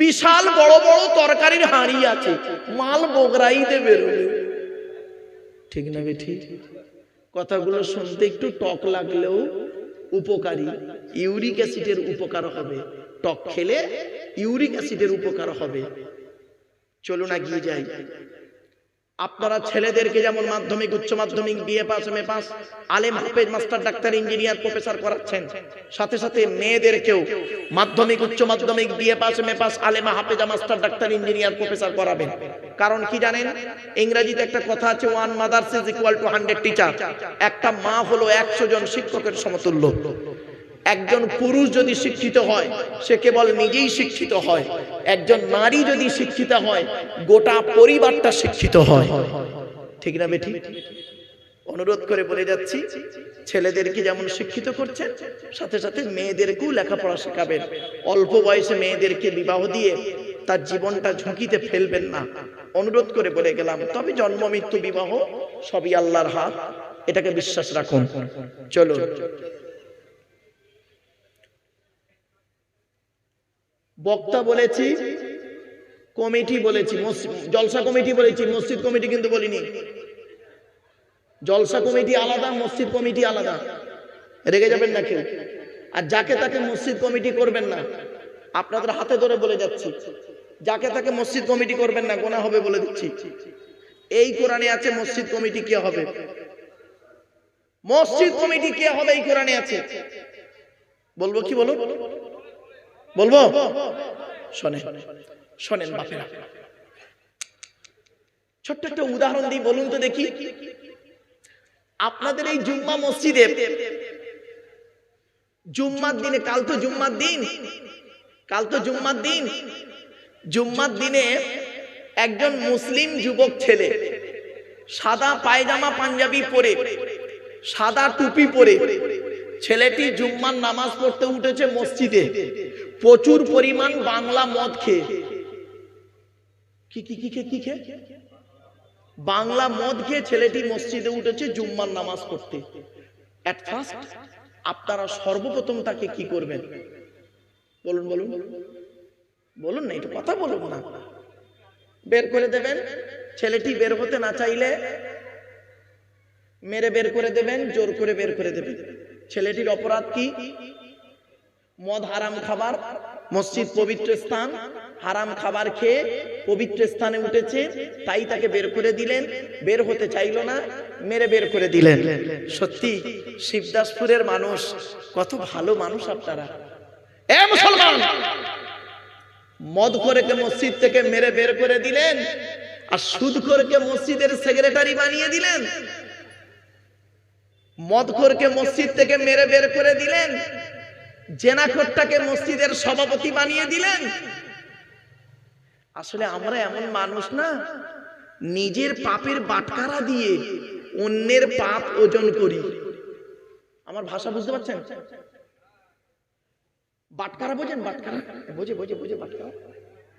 বিশাল বড় বড় তরকারির হাঁড়ি আছে, মাল বগরাইতে বেরোবে। ঠিক না বেঠিক? কথাগুলো শুনতে একটু টক লাগলেও উপকারী। ইউরিক অ্যাসিডের উপকার হবে, টক খেলে ইউরিক অ্যাসিডের উপকার হবে। চলুন এগিয়ে যাই। আপনারা ছেলেদেরকে যেমন মাধ্যমিক, উচ্চ মাধ্যমিক, বিএ পাস, এমএ পাস, আলেম, হাফেজ, মাস্টার, ডাক্তার, ইঞ্জিনিয়ার, প্রফেসর করাচ্ছেন, সাথে সাথে মেয়েদেরকেও মাধ্যমিক, উচ্চ মাধ্যমিক, BA pass, MA pass, আলেমা, হাফেজা, master, doctor, engineer, professor করাবেন। কারণ কি জানেন? ইংরেজিতে একটা কথা আছে, 1 mother's is equal to 100 teacher. একটা মা হলো 100 জন শিক্ষকের সমতুল্য। একজন পুরুষ যদি শিক্ষিত হয় সে কেবল নিজেই শিক্ষিত হয়, একজন নারী যদি শিক্ষিত হয় গোটা পরিবারটা শিক্ষিত হয়। ঠিক না বেটি? অনুরোধ করে বলে যাচ্ছি, ছেলেদেরকে যেমন শিক্ষিত করছেন সাথে সাথে মেয়েদেরকেও লেখাপড়া শেখাবেন। অল্প বয়সে মেয়েদেরকে বিবাহ দিয়ে তার জীবনটা ঝুঁকিতে ফেলবেন না, অনুরোধ করে বলে গেলাম। তবে জন্ম, মৃত্যু, বিবাহ সবই আল্লাহর হাত, এটাকে বিশ্বাস রাখুন। চলো বক্তা বলেছি, কমিটি বলেছি, জলসা কমিটি বলেছি, মসজিদ কমিটি কিন্তু বলিনি। জলসা কমিটি আলাদা, মসজিদ কমিটি আলাদা, রেগে যাবেন না কেউ। আর যাকে তাকে মসজিদ কমিটি করবেন না, আপনাদের হাতে ধরে বলে যাচ্ছি, যাকে তাকে মসজিদ কমিটি করবেন না, গোনা হবে বলে দিচ্ছি। এই কোরআনে আছে মসজিদ কমিটি কে হবে, মসজিদ কমিটি কে হবে এই কোরআনে আছে। বলবো কি? বলো, বলবো? শোনেন শোনেন বাপেরা, ছোট্ট একটা উদাহরণ দিই, বলুন তো দেখি। আপনাদের এই জুম্মা মসজিদে জুম্মার দিনে, কাল তো জুম্মার দিন, কাল তো জুম্মার দিন, জুম্মার দিনে একজন মুসলিম যুবক ছেলে সাদা পায়জামা পাঞ্জাবি পরে, সাদা টুপি পরে, ছেলেটি জুম্মার নামাজ পড়তে উঠেছে মসজিদে, প্রচুর পরিমাণ বাংলা মদ খেয়ে। কি খেয়ে? বাংলা মদ খেয়ে ছেলেটি মসজিদে উঠেছে জুম্মার নামাজ পড়তে। এট ফার্স্ট আপনারা সর্বপ্রথম তাকে কি করবেন? বলুন বলুন বলুন না, এটা কথা বলুন না। বের করে দেবেন। ছেলেটি বের হতে না চাইলে মেরে বের করে দেবেন, জোর করে বের করে দেবেন। ছেলেটির অপরাধ কি? মদ হারাম খাবার, মসজিদ পবিত্র স্থান, হারাম খাবার খেয়ে পবিত্র স্থানে উঠেছে, তাই তাকে বের করে দিলেন। বের হতে চাইলো না, মেরে বের করে দিলেন। সত্যি শিবদাসপুরের মানুষ কত ভালো মানুষ আপনারা। এ মুসলমান, মদখোরকে মসজিদ থেকে মেরে বের করে দিলেন, আর সুদখোরকে মসজিদের সেক্রেটারি বানিয়ে দিলেন। মদখোরকে মসজিদ থেকে মেরে বের করে দিলেন, জেনাখোরটাকে মসজিদের সভাপতি বানিয়ে দিলেন। আসলে আমরা এমন মানুষ না, নিজের পাপের বাটখারা দিয়ে অন্যের পাপ ওজন করি। আমার ভাষা বুঝতে পারছেন? বাটখারা বোঝেন? বাটখারা বোঝে বোঝে বোঝে বাটখারা,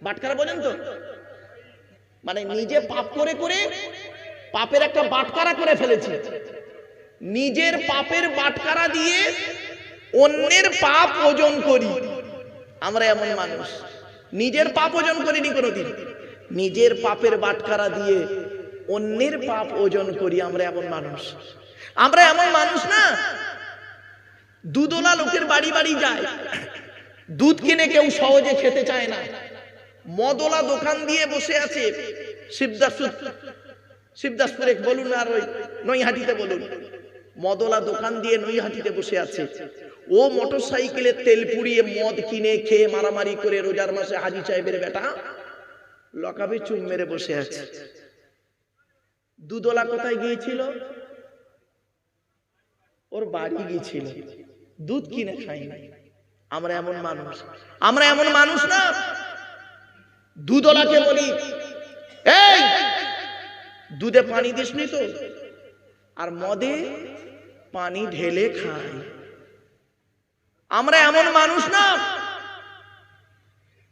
বাটখারা বোঝেন তো? মানে নিজে পাপ করে করে পাপের একটা বাটখারা করে ফেলেছি। নিজের পাপের বাটখারা দিয়ে অন্যের পাপ ওজন করি। আমরা এমন মানুষ, নিজের পাপ ওজন করিনি কোনোদিন, নিজের পাপের বাটখারা দিয়ে অন্যের পাপ ওজন করি। আমরা এমন মানুষ। আমরা এমন মানুষ না, দুধওয়ালা লোকের বাড়ি বাড়ি যায়, দুধ কিনে কেউ সহজে খেতে চায় না। মদওয়ালা দোকান দিয়ে বসে আছে, শিবদাসপুরে বলুন আর ওই নৈহাটিতে বলুন, মদওয়ালা দোকান দিয়ে নৈহাটিতে বসে আছে। ও মোটর সাইকেলে তেল পুড়িয়ে মদ কিনে খেয়ে মারামারি করে রোজার মাসে হাজি সাহেবের বেটা লকাবে চুম মেরে বসে আছে। দুধওয়ালা কোথায় গিয়েছিল? ওর বাড়ি গিয়েছিল, দুধ কিনে খাই নাই। আমরা এমন মানুষ। আমরা এমন মানুষ না, দুধওয়ালাকে বলি, এই দুধে পানি দিসনি তো, আর মদে পানি ঢেলে খায়। আমরা এমন মানুষ না,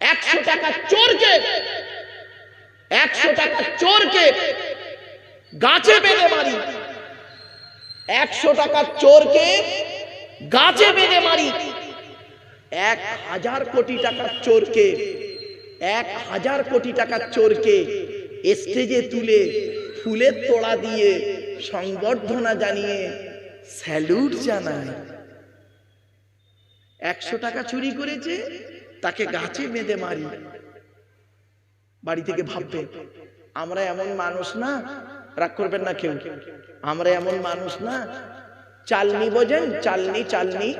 100 টাকা চোরকে 100 টাকা চোরকে গাছে বেঁধে মারি, 100 টাকা চোরকে গাছে বেঁধে মারি, 1000 কোটি টাকার চোরকে 1000 কোটি টাকার চোরকে স্টেজে তুলে ফুলের তোড়া দিয়ে সংবর্ধনা জানিয়ে স্যালুট জানায়। 100 টাকা চুরি করেছে, তাকে গাছে বেঁধে মারি। বাড়ি থেকে ভাববে আমরা এমন মানুষ না, রাগ করবেন না কেউ, আমরা এমন মানুষ না। চালনি বোঝেন? চালনি, চালনি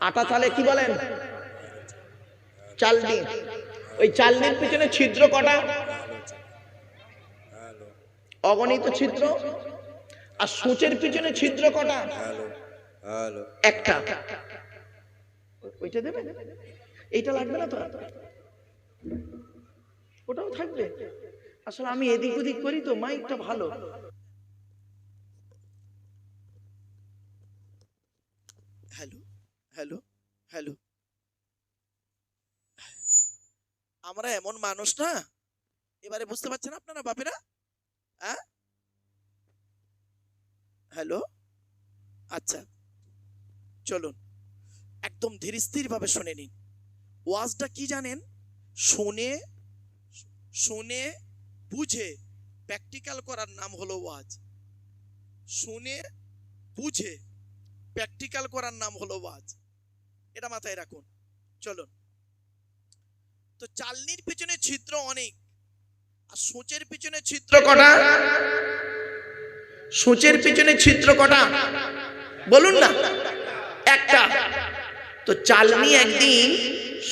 আটা চালে কি বলেন? চালনি। ওই চালনির পিছনে ছিদ্র কটা? অগণিত ছিদ্র। আর সূচের পিছনে ছিদ্র কটা? একটা। ওইটা দেবে, এইটা লাগবে না তো, ওটাও থাকবে। আসলে আমি এদিক ওদিক করি তো, মাইকটা ভালো। Hello hello hello. আমরা এমন মানুষ না, এবারে বুঝতে পারছেন আপনারা বাপেরা? হ্যালো, আচ্ছা চলুন একদম ধীরস্থির ভাবে শুনে নিন। ওয়াজটা কি জানেন? শুনে শুনে বুঝে প্র্যাকটিক্যাল করার নাম হলো ওয়াজ। শুনে বুঝে প্র্যাকটিক্যাল করার নাম হলো ওয়াজ। এটা মাথায় রাখুন। চলুন। তো চালনির পিছনে ছিদ্র অনেক, আর সূচের পিছনে ছিদ্র কটা? সূচের পিছনে ছিদ্র কটা বলুন না? একটা। তো চালনি একদিন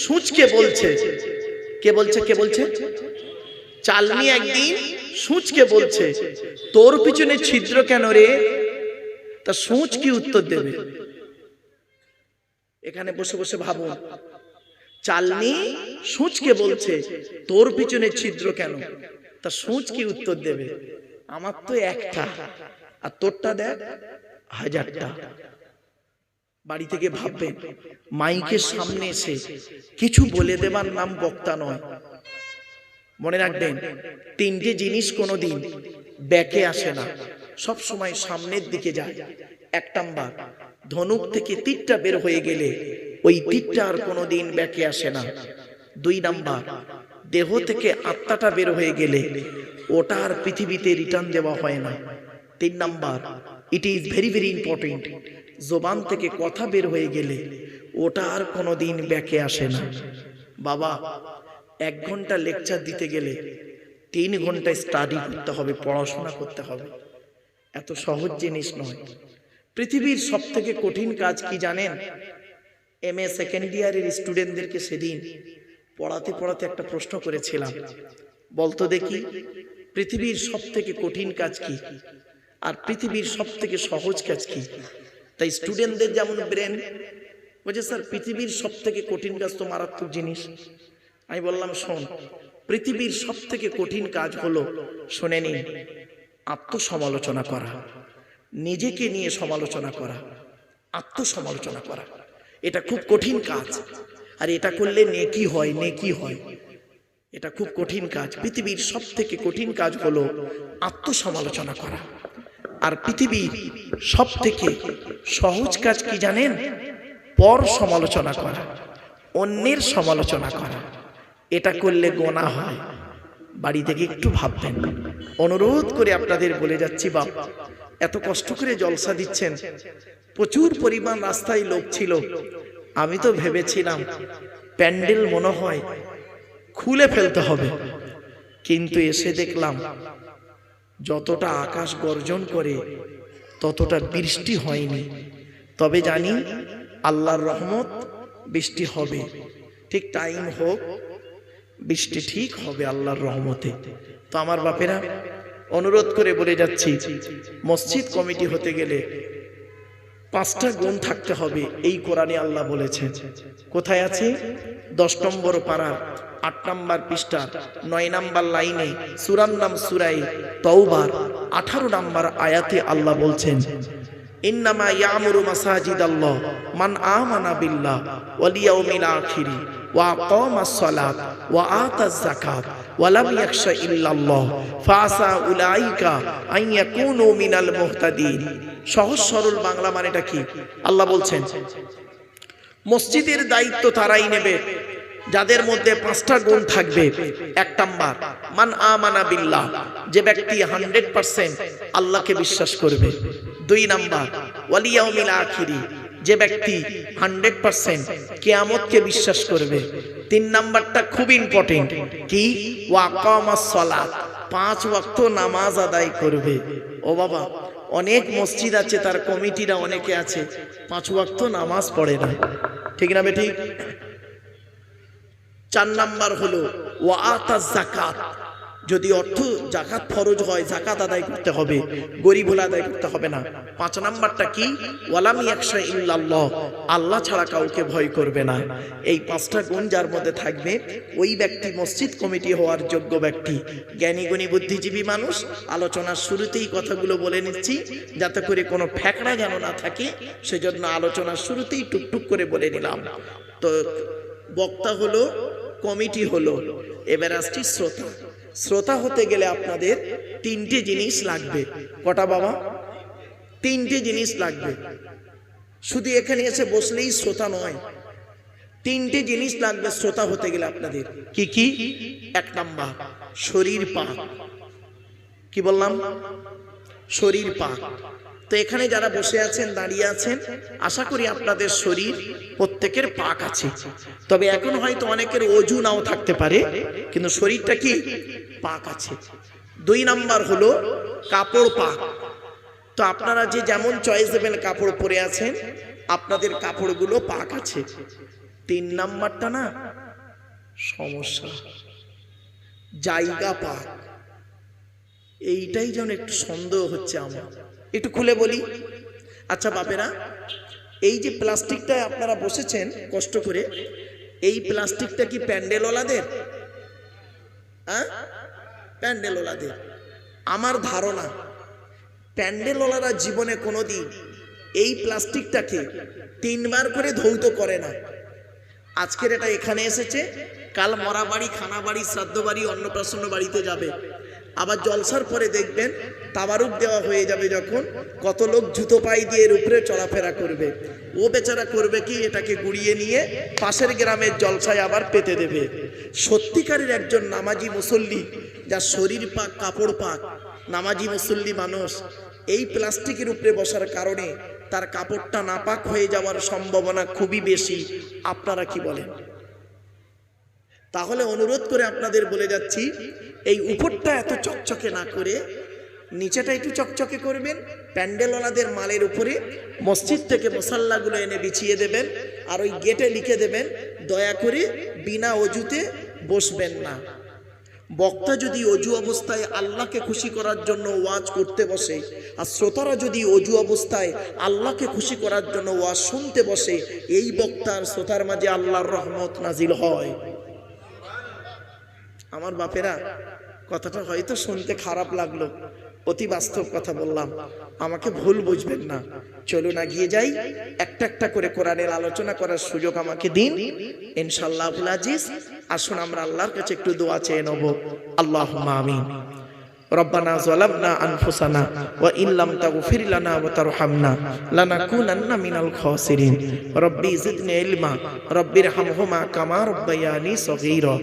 সূচকে বলছে, কে বলছে? কে বলছে? চালনি একদিন সূচকে বলছে, তোর পিছনে ছিদ্র কেন রে? তা সূচ কি উত্তর দেবে? এখানে বসে বসে ভাবুন। চালনি সূচকে বলছে, তোর পিছনে ছিদ্র কেন? তা সূচ কি উত্তর দেবে? আমার তো একটা, আর তোরটা দেখ 1000টা। বাড়ি থেকে ভাববেন, মাইকের সামনে এসে কিছু বলে দেবার নাম বক্তা নয়। মনে রাখবেন, 3টে জিনিস কোনোদিন ব্যাকে আসে না, সব সময় সামনের দিকে যায়। 1 নাম্বার, ধনুক থেকে তীরটা বের হয়ে গেলে ওই তীরটা আর কোনোদিন ব্যাকে আসে না। 2 নাম্বার, দেহ থেকে আত্মাটা বের হয়ে গেলে ওটা আর পৃথিবীতে রিটার্ন দেওয়া হয় না। 3 number, it is very very important, জবান থেকে কথা বের হয়ে গেলে ওটা আর কোনোদিন ব্যাকে আসে না। বাবা, 1 ঘন্টা লেকচার দিতে গেলে 3 ঘন্টা স্টাডি করতে হবে, পড়াশোনা করতে হবে। এত সহজ জিনিস নয়। পৃথিবীর সব থেকে কঠিন কাজ কি জানেন? MA সেকেন্ড ইয়ারের স্টুডেন্টদেরকে সেদিন পড়াতে পড়াতে একটা প্রশ্ন করেছিলাম, বলতো দেখি পৃথিবীর সব থেকে কঠিন কাজ কি? আর পৃথিবীর সব থেকে সহজ কাজ কি? তাই স্টুডেন্টদের যেমন ব্রেন বলছে, স্যার পৃথিবীর সব থেকে কঠিন কাজ তো মারাত্মক জিনিস। আমি বললাম, শোন, পৃথিবীর সব থেকে কঠিন কাজ হলো, শুনে নিন, আত্মসমালোচনা করা, নিজেকে নিয়ে সমালোচনা করা, আত্মসমালোচনা করা। এটা খুব কঠিন কাজ, আর এটা করলে নেকি হয়, নেকি হয়। এটা খুব কঠিন কাজ। পৃথিবীর সব থেকে কঠিন কাজ হলো আত্মসমালোচনা করা। আর পৃথিবীর সব থেকে সহজ কাজ কি জানেন? পর সমালোচনা করা, অন্যের সমালোচনা করা। এটা করলে গোনাহ হয়। বাড়ি থেকে একটু ভাববেন। অনুরোধ করে আপনাদের বলে যাচ্ছি, বাপ, এত কষ্ট করে জলসা দিচ্ছেন, প্রচুর পরিমাণ রাস্তায় লোক ছিল। আমি তো ভেবেছিলাম প্যান্ডেল মনে হয় খুলে ফেলতে হবে, কিন্তু এসে দেখলাম যতটা আকাশ গর্জন করে ততটা বৃষ্টি হয়নি। তবে জানি আল্লাহর রহমত, বৃষ্টি হবে, ঠিক টাইম হোক, বৃষ্টি ঠিক হবে আল্লাহর রহমতে। তো আমার বাপেরা, অনুরোধ করে বলে যাচ্ছি, মসজিদ কমিটি হতে গেলে 5টা গুণ থাকতে হবে। এই কোরআনে আল্লাহ বলেছেন। কোথায় আছে? 10 নম্বর পারার 8 নম্বর পৃষ্ঠা 9 নম্বর লাইনে সূরার নাম সূরায়ে তাওবার 18 নম্বর আয়াতে আল্লাহ বলছেন, ইন্নামা ইয়ামুরু মাসাজিদাল্লাহ মান আমানা বিল্লাহ ওয়াল ইয়াউমিল আখির ওয়া আকামাস সালাত ওয়া আতাজ যাকাত ওয়া লাম ইয়াখশা ইল্লাল্লাহ ফাসা উলাইকা আন ইয়াকুনু মিনাল মুহতাদিন। সহজ সরল বাংলা মানেটা কি? আল্লাহ বলছেন, মসজিদের দায়িত্ব তারাই নেবে যাদের মধ্যে 5টা গুণ থাকবে। 1 নাম্বার, মান আমানা বিল্লাহ, যে ব্যক্তি 100% আল্লাহকে বিশ্বাস করবে। 2 নাম্বার, ওয়াল ইয়াউমিল আখির, যে ব্যক্তি 100% কিয়ামতকে বিশ্বাস করবে। 3 নাম্বারটা খুব ইম্পর্টেন্ট, কি? ওয়া আকামাস সালাত, 5 ওয়াক্ত নামাজ আদায় করবে। ও বাবা, অনেক মসজিদ আছে, তার কমিটিরা অনেকে আছে 5 ওয়াক্ত নামাজ পড়ে না, ঠিক না বেঠিক? 4 নাম্বার হলো ওয়া আতাজ যাকাত, যদি অর্থ যাকাত ফরজ হয় যাকাত আদায় করতে হবে, গরিব হলে আদায় করতে হবে না। 5 নাম্বারটা কি? ওয়ালাম ইয়াখশা ইল্লাল্লাহ, আল্লাহ ছাড়া কাউকে ভয় করবে না। এই 5টা গুণ যার মধ্যে থাকবে, ওই ব্যক্তি মসজিদ কমিটি হওয়ার যোগ্য ব্যক্তি। জ্ঞানী গুণী বুদ্ধিজীবী মানুষ, আলোচনার শুরুতেই কথাগুলো বলে নিচ্ছি যাতে করে কোনো ফ্যাকড়া যেন না থাকে, সেজন্য আলোচনার শুরুতেই টুকটুক করে বলে নিলাম। তো বক্তা হলো, কমিটি হলো, এবার আসছি শ্রোতা। শ্রোতা হতে গেলে আপনাদের 3টে জিনিস লাগবে। কটা বাবা? 3টে জিনিস লাগবে। শুধু এখানে এসে বসলেই শ্রোতা নয়, 3টে জিনিস লাগবে শ্রোতা হতে গেলে আপনাদের। কি কি? 1 নাম্বার, শরীর পাক। কি বললাম? শরীর পাক। তো এখানে যারা বসে আছেন, দাঁড়িয়ে আছেন, আশা করি আপনাদের শরীর প্রত্যেকের পাক আছে। তবে এখন হয়তো অনেকের ওযু নাও থাকতে পারে, কিন্তু শরীরটা কি? পাক আছে। 2 নাম্বার হলো কাপড় পাক। তো আপনারা যে যেমন চয়েস দেবেন কাপড় পরে আছেন, আপনাদের কাপড়গুলো পাক আছে। 3 নাম্বারটা না সমস্যা, জায়গা পাক। এইটাই যেন একটু সন্দেহ হচ্ছে আমার, একটু খুলে বলি। আচ্ছা বাপেরা, এই যে প্লাস্টিকটা আপনারা বসেছেন কষ্ট করে, এই প্লাস্টিকটা কি প্যান্ডেলওয়ালাদের? হ্যাঁ, প্যান্ডেলওয়ালাদের। আমার ধারণা প্যান্ডেলওয়ালারা জীবনে কোনোদিন এই প্লাস্টিকটাকে 3 বার করে ধৌত করে না। আজকের এটা এখানে এসেছে, কাল মরা বাড়ি, খানা বাড়ি, শ্রাদ্ধ বাড়ি, অন্নপ্রাশন বাড়িতে যাবে। আবার জলসার পরে দেখবেন তাবারুক দেওয়া হয়ে যাবে যখন, কত লোক জুতো পাই দিয়ে এর উপরে চলাফেরা করবে। ও বেচারা করবে কি? এটাকে গুড়িয়ে নিয়ে পাশের গ্রামের জলসায় আবার পেতে দেবে। সত্যিকারের একজন নামাজি মুসল্লি, যার শরীর পাক, কাপড় পাক, নামাজি মুসল্লি মানুষ, এই প্লাস্টিকের উপরে বসার কারণে তার কাপড়টা নাপাক হয়ে যাওয়ার সম্ভাবনা খুবই বেশি। আপনারা কি বলেন? তাহলে অনুরোধ করে আপনাদের বলে যাচ্ছি, এই উপরটা এত চকচকে না করে নিচেটা একটু চকচকে করবেন। প্যান্ডেলওয়ালাদের মালের উপরে মসজিদ থেকে মুসাল্লাগুলো এনে বিছিয়ে দেবেন, আর ওই গেটে লিখে দেবেন, দয়া করে বিনা অজুতে বসবেন না। বক্তা যদি অজু অবস্থায় আল্লাহকে খুশি করার জন্য ওয়াজ করতে বসে, আর শ্রোতারা যদি অজু অবস্থায় আল্লাহকে খুশি করার জন্য ওয়াজ শুনতে বসে, এই বক্তার শ্রোতার মাঝে আল্লাহর রহমত নাজিল হয়। আমার বাপেরা, কথাটা হয়তো শুনতে খারাপ লাগলো, অতি বাস্তব কথা বললাম, আমাকে ভুল বুঝবেন না। চলুন এগিয়ে যাই, একটা একটা করে কোরআনের আলোচনা করার সুযোগ আমাকে দিন ইনশাআল্লাহ আবুল আজিজ। আসুন আমরা আল্লাহর কাছে একটু দোয়া চেয়ে নেব। আল্লাহুম্মা আমিন। রব্বানা যালামনা আনফুসানা ওয়া ইন লাম তাগফির লানা ওয়া তারহামনা লানাকুনান্না মিনাল খাসিরিন। রব্বি জিদনি ইলমা রব্বিরহামহুমা কামা রাব্বায়ানি সগীরা।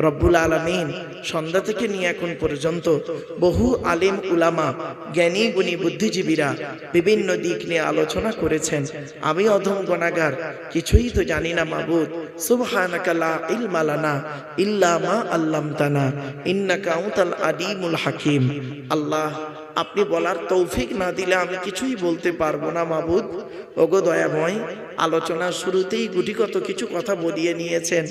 রব্বুল আলামিন, সন্ধ্যা থেকে নিয়ে এখন পর্যন্ত বহু আলেম উলামা, জ্ঞানী গুণী বুদ্ধিজীবীরা বিভিন্ন দিক নিয়ে আলোচনা করেছেন। আমি অধম গুনাহগার, কিছুই তো জানি না মাবুদ। সুবহানাকা লা ইলমা লানা ইল্লা মা আল্লামতানা ইন্নাকা আনতাল আলিমুল হাকিম। আল্লাহ, আপনি বলার তৌফিক না দিলে আমি কিছুই বলতে পারবো না মাবুদ। ওগো দয়াময়, আলোচনার শুরুতেই গুটিকত কিছু কথা বলিয়ে নিয়েছেন,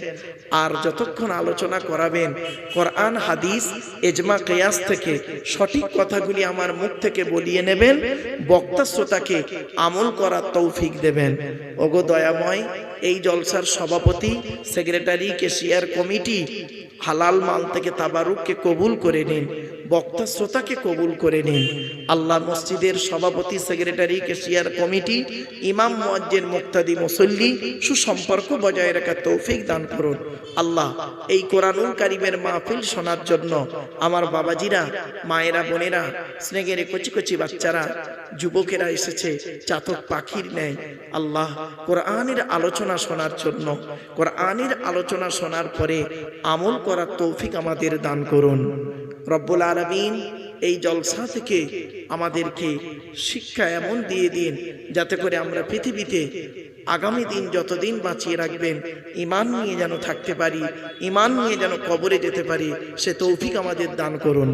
আর যতক্ষণ আলোচনা করাবেন কোরআন হাদিস ইজমা কিয়াস থেকে সঠিক কথাগুলি আমার মুখ থেকে বলিয়ে নেবেন, বক্তা শ্রোতাকে আমল করার তৌফিক দেবেন। ওগো দয়াময়, এই জলসার সভাপতি, সেক্রেটারি, কেশিয়ার কমিটি হালাল মাল থেকে তাবারুককে কবুল করে নিন, বক্তা শ্রোতাকে কবুল করে নিন। আল্লাহ, মসজিদের সভাপতি, সেক্রেটারি, কেশিয়ার কমিটি, ইমাম, মুয়াজ্জিন, মুক্তাদি, মুসল্লি সুসম্পর্ক বজায় রাখার তৌফিক দান করুন। আল্লাহ, এই কোরআনুল কারীমের মাহফিল শোনার জন্য আমার বাবাজিরা, মায়েরা, বোনেরা, স্নেহের কচি কচি বাচ্চারা, যুবকেরা এসেছে চাতক পাখির ন্যায়। আল্লাহ, কোরআনের আলোচনা শোনার জন্য, কোরআনের আলোচনা শোনার পরে আমল করার তৌফিক আমাদের দান করুন। রব্বুল আলামিন, এই জলসা থেকে আমাদেরকে শিক্ষা এমন দিয়ে দিন যাতে করে আমরা পৃথিবীতে আগামী দিন যতদিন বাঁচিয়ে রাখবেন ঈমান নিয়ে যেন থাকতে পারি, ঈমান নিয়ে যেন কবরে যেতে পারি, সে তৌফিক আমাদের দান করুন।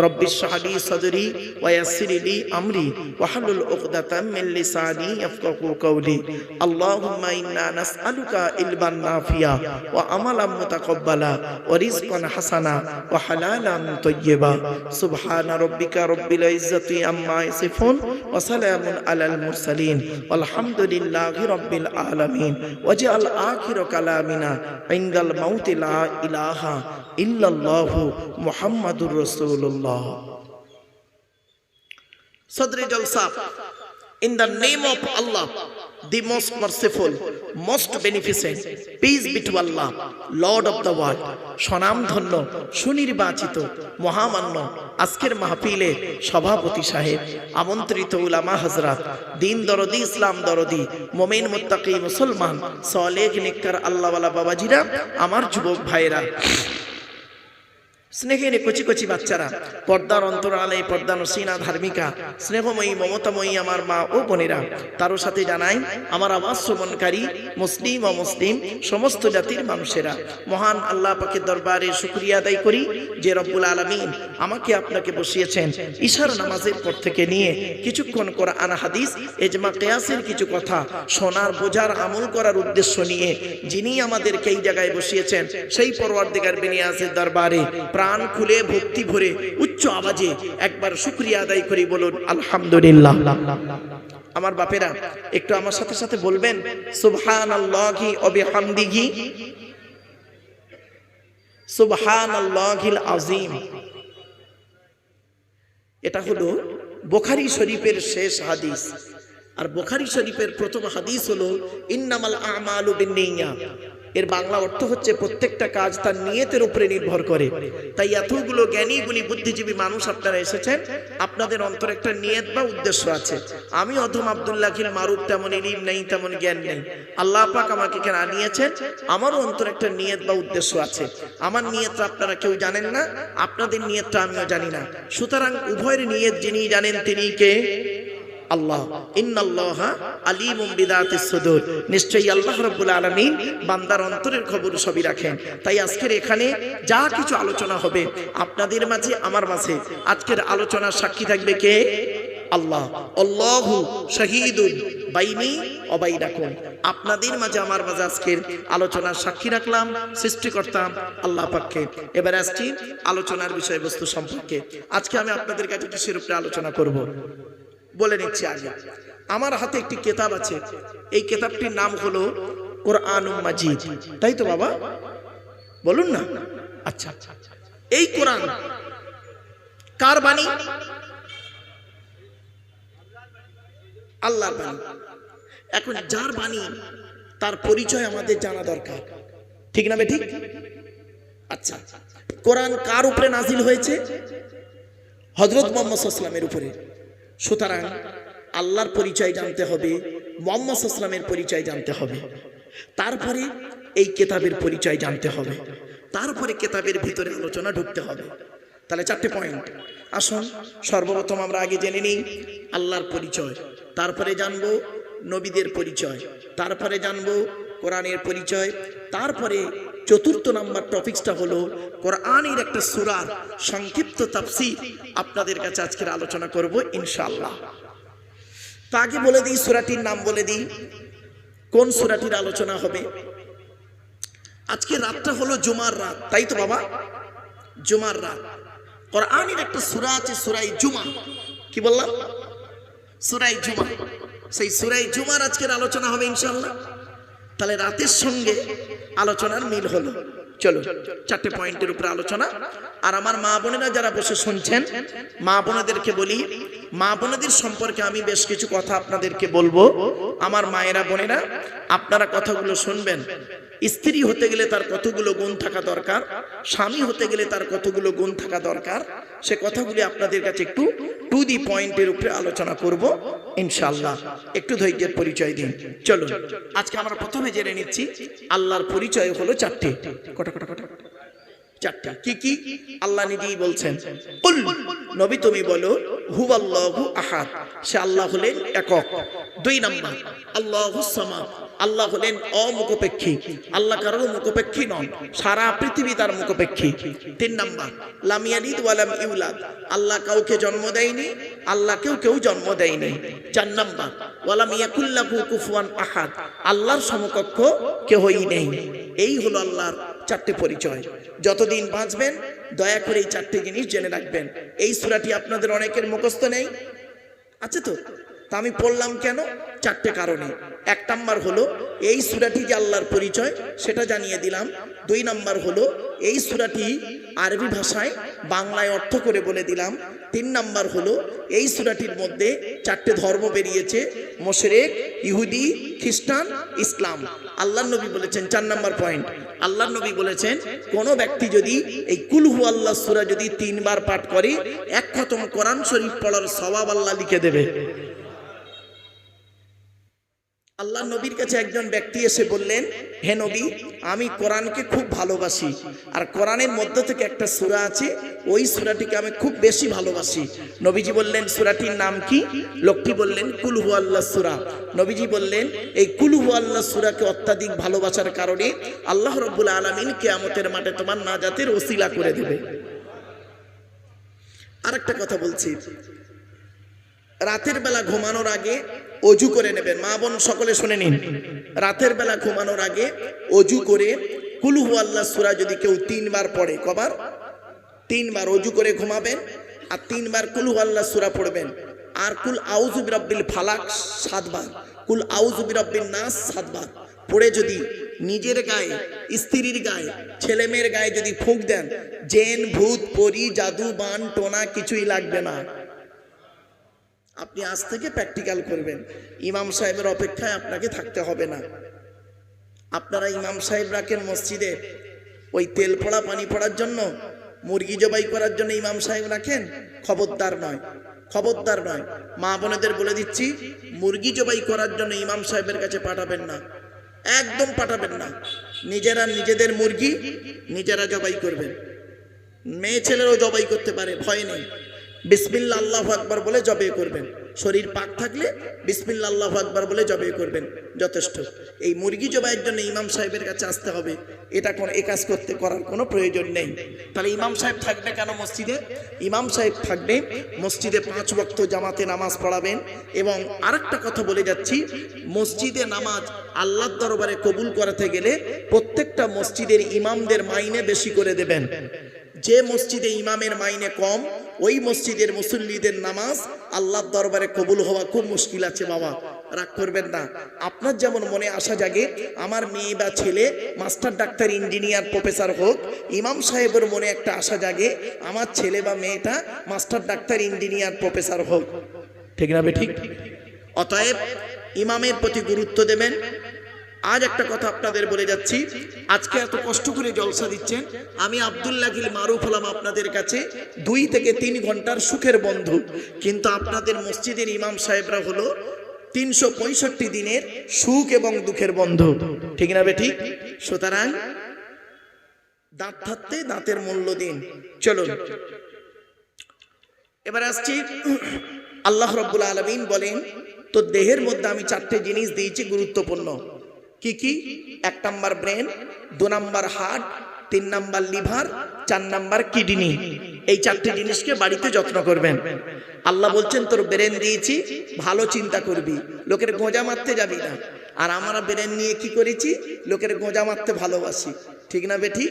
রব্বি ইশরাহ লি সাদরি ওয়া ইয়াসসির লি আমরি ওয়াহলুল উকদাতাম মিন লিসানি ইয়াফকাহু কওলি। আল্লাহুম্মা ইন্না নাসআলুকা ইলমান নাফিয়া ওয়া আমালান মুতাকাব্বালা ওয়া রিজকান হাসানা ওয়া হালালান তাইয়্যিবা। সুবহানা রাব্বিকা রাব্বিল ইজ্জাতি আম্মা ইয়াসিফুন ওয়া সালামুন আলাল মুরসালিন ওয়ালহামদুলিল্লাহি রাব্বিল আলামিন। ওয়াজআল আখির কালামিনা ইনদাল মাউতি লা ইলাহা ইল্লাল্লাহু মুহাম্মাদুর রাসূলুল্লাহ। Sadri Jalsa, in the name of Allah, the most merciful, most beneficent, peace be to Allah, Lord of the world. সনাম ধন্য, সুনির্বাচিত, মহামান্য আজকের মাহফিলে সভাপতি সাহেব, আমন্ত্রিত উলামা হযরত, দিন দরদি, ইসলাম দরদি, মুমিন মুত্তাকি মুসলমান, সালেহ নেককার আল্লাহওয়ালা বাবাজিরা, আমার যুবক ভাইরা, স্নেহের কচি কচি বাচ্চারা, পর্দার অন্তরালে পর্দানসীনা ধার্মিকা, স্নেহময়ী মমতাময়ী আমার মা ও বোনেরা, তারও সাথে জানাই আমার আওয়াজ শ্রবণকারী মুসলিম ও মুসলিম সমস্ত জাতির মানুষেরা, মহান আল্লাহ পাকের দরবারে শুকরিয়া আদায় করি যে রব্বুল আলামিন আমাকে আপনাকে বসিয়েছেন ইশার নামাজের পর থেকে নিয়ে কিছুক্ষণ কোরআন হাদিস ইজমা কিয়াসের কিছু কথা শোনার, বোঝার, আমল করার উদ্দেশ্য নিয়ে যিনি আমাদেরকে এই জায়গায় বসিয়েছেন সেই পরওয়ারদিগার বিনিয়াসের দরবারে প্রাণ খুলে ভক্তি ভরে উচ্চ আওয়াজে একবার শুকরিয়া আদায় করি, বলুন আলহামদুলিল্লাহ। আমার বাপেরা, একটু আমার সাথে সাথে বলবেন সুবহানাল্লাহি ওয়া বিহামদিহি সুবহানাল্লাহিল আযীম। এটা হলো বুখারী শরীফের শেষ হাদিস, আর বুখারী শরীফের প্রথম হাদিস হলো ইন্নামাল আমালু বিন্নিয়াত। এর বাংলা অর্থ হচ্ছে প্রত্যেকটা কাজ তার নিয়তের উপরে নির্ভর করে। তাই এতগুলো জ্ঞানী গুণী বুদ্ধিজীবী মানুষ আপনারা এসেছেন, আপনাদের অন্তরে একটা নিয়ত বা উদ্দেশ্য আছে। আমি অধম আব্দুল্লাহিল মারুফ, তেমন ইলম নেই, তেমন জ্ঞান নেই, আল্লাহ পাক আমাকে কেন আনিয়েছেন, আমারও অন্তরে একটা নিয়ত বা উদ্দেশ্য আছে। আমার নিয়তটা আপনারা কেউ জানেন না, আপনাদের নিয়তটা আমিও জানি না। সুতরাং উভয়ের নিয়ত যিনি জানেন তিনি কে? আল্লাহ। ইন্নাল্লাহা আলিমুম বিদাতিস সুদূর, নিশ্চয়ই আল্লাহ রাব্বুল আলামিন বান্দার অন্তরের খবর সবই রাখেন। তাই আজকের এখানে যা কিছু আলোচনা হবে আপনাদের মাঝে, আমার মাঝে, আজকের আলোচনার সাক্ষী থাকবে কে? আল্লাহ। আল্লাহু শাহীদুন বাইনি ওয়া বাইনাকুম। আপনাদের মাঝে আমার মাঝে আজকের আলোচনার সাক্ষী রাখলাম সৃষ্টিকর্তা আল্লাহ পাককে। এবার আসছি আলোচনার বিষয়বস্তু সম্পর্কে। আজকে আমি আপনাদের কাছে কিসের উপরে আলোচনা করব বলে নিচ্ছি। আগে আমার হাতে একটি কিতাব আছে, এই কিতাবটির নাম হলো কোরআনুল মাজিদ, তাই তো বাবা? বলুন না। আচ্ছা, এই কোরআন কার বাণী? আল্লাহর বাণী। এখন যার বাণী তার পরিচয় আমাদের জানা দরকার, ঠিক না বেঠিক? আচ্ছা, কোরআন কার উপরে নাজিল হয়েছে? হযরত মুহাম্মদ সাল্লাল্লাহু আলাইহি ওয়াসাল্লামের উপরে। সুতরাং আল্লাহর পরিচয় জানতে হবে, মুহাম্মদ সাল্লাল্লাহু আলাইহি ওয়াসাল্লামের পরিচয় জানতে হবে, তারপরে এই কিতাবের পরিচয় জানতে হবে, তারপরে কিতাবের ভিতরে আলোচনা ঢুকতে হবে। তাহলে 4টে পয়েন্ট। আসুন সর্বপ্রথম আমরা আগে জেনে নিই আল্লাহর পরিচয়, তারপরে জানবো নবীদের পরিচয়, তারপরে জানবো কোরআনের পরিচয়, তারপরে 4র্থ নাম্বার টপিকসটা হলো কোরআনের একটা সূরার সংক্ষিপ্ত তাফসীর আপনাদের কাছে আজকের আলোচনা করব ইনশাআল্লাহ। তো আগে বলে দিই, সূরাটির নাম বলে দিই, কোন সূরাটির আলোচনা হবে। আজকে রাতটা হলো জুমার রাত, তাই তো বাবা? জুমার রাত। কোরআনের একটা সূরা আছে, সূরায়ে জুমা। কি বললাম? সূরায়ে জুমা। সেই সূরায়ে জুমার আজকের আলোচনা হবে ইনশাআল্লাহ। তাহলে রাতের সঙ্গে আলোচনার মিল হলো। চলো 4টে পয়েন্টের উপরে আলোচনা। আর আমার মা বোনেরা যারা বসে শুনছেন, মা বোনেদেরকে বলি, মা বোনেদের সম্পর্কে আমি বেশ কিছু কথা আপনাদেরকে বলবো। আমার মায়েরা বোনেরা, আপনারা কথাগুলো শুনবেন। স্ত্রী হতে গেলে তার কতগুলো গুণ থাকা দরকার, স্বামী হতে গেলে তার কতগুলো গুণ থাকা দরকার, সে কথাগুলি আপনাদের কাছে একটু টু দি পয়েন্টের উপরে আলোচনা করব ইনশাআল্লাহ। একটু ধৈর্যের পরিচয় দিন। চলুন আজকে আমরা প্রথমে জেনে নিচ্ছি আল্লাহর পরিচয় হলো 4টে। কটা? 4টে। কি কি? আল্লাহ নিজেই বলছেন, কুল নবী তুমি বলো, হুয়াল্লাহু আহাদ, সে আল্লাহ হলেন একক। 2 নাম্বার আল্লাহুস সামাদ, আল্লাহ হলেন অমুখপেক্ষী, আল্লাহ কারোর মুখপেক্ষী নন, সারা পৃথিবী তার মুখপেক্ষী। 3 নাম্বার লাম ইয়ালিদ ওয়া লাম ইউলাদ, আল্লাহ কাউকে জন্ম দেয়নি, আল্লাহ কেউ জন্ম দেয়নি। 4 নাম্বার ওয়া লাম ইয়াকুল লাহু কুফুয়ান আহাদ, আল্লাহর সমকক্ষ কেউই নেই। এই হলো আল্লাহর 4টে পরিচয়। যতদিন বাঁচবেন দয়া করে এই 4টে জিনিস জেনে রাখবেন। এই সূরাটি আপনাদের অনেকের মুখস্থ নেই, আছে তো? তা আমি পড়লাম কেন? 4টে কারণে। 1 নাম্বার হলো এই সূরাটি যে আল্লাহর পরিচয় সেটা জানিয়ে দিলাম। 2 নাম্বার হলো এই সূরাটি আরবি ভাষায় বাংলায় অর্থ করে বলে দিলাম। 3 নাম্বার হলো এই সূরাটির মধ্যে 4টে ধর্ম বেরিয়েছে, মুশরিক, ইহুদি, খ্রিস্টান, ইসলাম। আল্লাহর নবী বলেছেন, 4 নাম্বার পয়েন্ট, আল্লাহর নবী বলেছেন কোন ব্যক্তি যদি এই কুল হু আল্লাহ সূরা যদি 3 বার পাঠ করে 1 খতম কোরআন শরীফ পড়ার সওয়াব আল্লাহ লিখে দেবে। আল্লাহ নবীর কাছে একজন ব্যক্তি এসে বললেন, হে নবী, আমি কোরআনকে খুব ভালোবাসি, আর কোরআনের মধ্য থেকে একটা সূরা আছে, ওই সূরাটিকে আমি খুব বেশি ভালোবাসি। নবীজি বললেন, সূরাটির নাম কি? লোকটি বললেন, কুল হু আল্লাহ সূরা। নবীজি বললেন, এই কুল হু আল্লাহ সূরাকে অত্যাধিক ভালোবাসার কারণে আল্লাহ রাব্বুল আলামিন কিয়ামতের মাঠে তোমার নাজাতের ওসিলা করে দেবে। আরেকটা কথা বলছি, রাতের বেলা ঘুমানোর আগে অজু করে নেবেন। মা বোন সকলে শুনে নিন, রাতের বেলা ঘুমানোর আগে অজু করে কুল হু আল্লাহ সূরা যদি কেউ 3 বার পড়ে, কবার? 3 বার অজু করে ঘুমাবেন, আর 3 বার কুল হু আল্লাহ সূরা পড়বেন, আর কুল আউযু বিরাব্বিল ফালাক 7 বার, কুল আউযু বিরাব্বিন নাস 7 বার পড়ে যদি নিজের গায়ে, স্ত্রীর গায়ে, ছেলে মেয়ের গায়ে যদি ফুঁক দেন, জেন ভূত পরি জাদু বান টোনা কিছুই লাগবে না। আপনি আজ থেকে প্র্যাকটিক্যাল করবেন। ইমাম সাহেবের অপেক্ষায় আপনাকে থাকতে হবে না। আপনারা ইমাম সাহেব রাখেন মসজিদে ওই তেল পড়া পানি পড়ার জন্য, মুরগি জবাই করার জন্য ইমাম সাহেব রাখেন? খবরদার নয়, খবরদার নয়। মা বোনেদের বলে দিচ্ছি, মুরগি জবাই করার জন্য ইমাম সাহেবের কাছে পাঠাবেন না, একদম পাঠাবেন না। নিজেরা নিজেদের মুরগি নিজেরা জবাই করবেন। মেয়ে ছেলেরাও জবাই করতে পারে, ভয় নেই। বিসমিল্লাহ আল্লাহু আকবার বলে জবাই করবেন। শরীর পাক থাকলে বিসমিল্লাহ আল্লাহু আকবার বলে জবাই করবেন, যথেষ্ট। এই মুরগি জবাইয়ের জন্য ইমাম সাহেবের কাছে আসতে হবে, এটা কোন এ কাজ করার কোনো প্রয়োজন নেই। তাহলে ইমাম সাহেব থাকবে কেন মসজিদে? ইমাম সাহেব থাকবে মসজিদে 5 ওয়াক্ত জামাতে নামাজ পড়াবেন। এবং আরেকটা কথা বলে যাচ্ছি, মসজিদে নামাজ আল্লাহর দরবারে কবুল করাতে গেলে প্রত্যেকটা মসজিদের ইমামদের মাইনে বেশি করে দেবেন। যে মসজিদে ইমামের মাইনে কম, ওই মসজিদের মুসল্লিদের নামাজ আল্লাহর দরবারে কবুল হওয়া খুব মুশকিল আছে বাবা, রাগ করবেন না। আপনার যেমন মনে আশা জাগে আমার মেয়ে বা ছেলে মাস্টার, ডাক্তার, ইঞ্জিনিয়ার, প্রফেসর হোক, ইমাম সাহেবের মনে একটা আশা জাগে আমার ছেলে বা মেয়েটা মাস্টার, ডাক্তার, ইঞ্জিনিয়ার, প্রফেসর হোক, ঠিক না ঠিক? অতএব ইমামের প্রতি গুরুত্ব দেবেন। আজ একটা কথা আপনাদের বলে যাচ্ছি, আজকে এত কষ্ট করে জলসা দিচ্ছেন, আমি আব্দুল্লাহ মারুফ হলাম আপনাদের কাছে 2 থেকে 3 ঘন্টার সুখের বন্ধু, কিন্তু আপনাদের মসজিদের ইমাম সাহেবরা হলো 365 দিনের সুখ এবং দুঃখের বন্ধু, ঠিক না ঠিক? সুতরাং দাঁত থাকতে দাঁতের মূল্য দিন। চলুন এবার আসছি, আল্লাহ রাব্বুল আলামিন বলেন তো দেহের মধ্যে আমি 4টে জিনিস দিয়েছি গুরুত্বপূর্ণ। কি কি? 1 number brain, 2 number heart, 3 number liver, 4 number kidney. এই 4টে জিনিসকে বাড়িতে যত্ন করবেন। আল্লাহ বলছেন তোর ব্রেন দিয়েছি, ভালো চিন্তা করবি, লোকের গোঁজা মারতে যাবি না। আর আমরা ব্রেন নিয়ে কি করেছি? লোকের গোঁজা মারতে ভালোবাসি, ঠিক না বেঠি?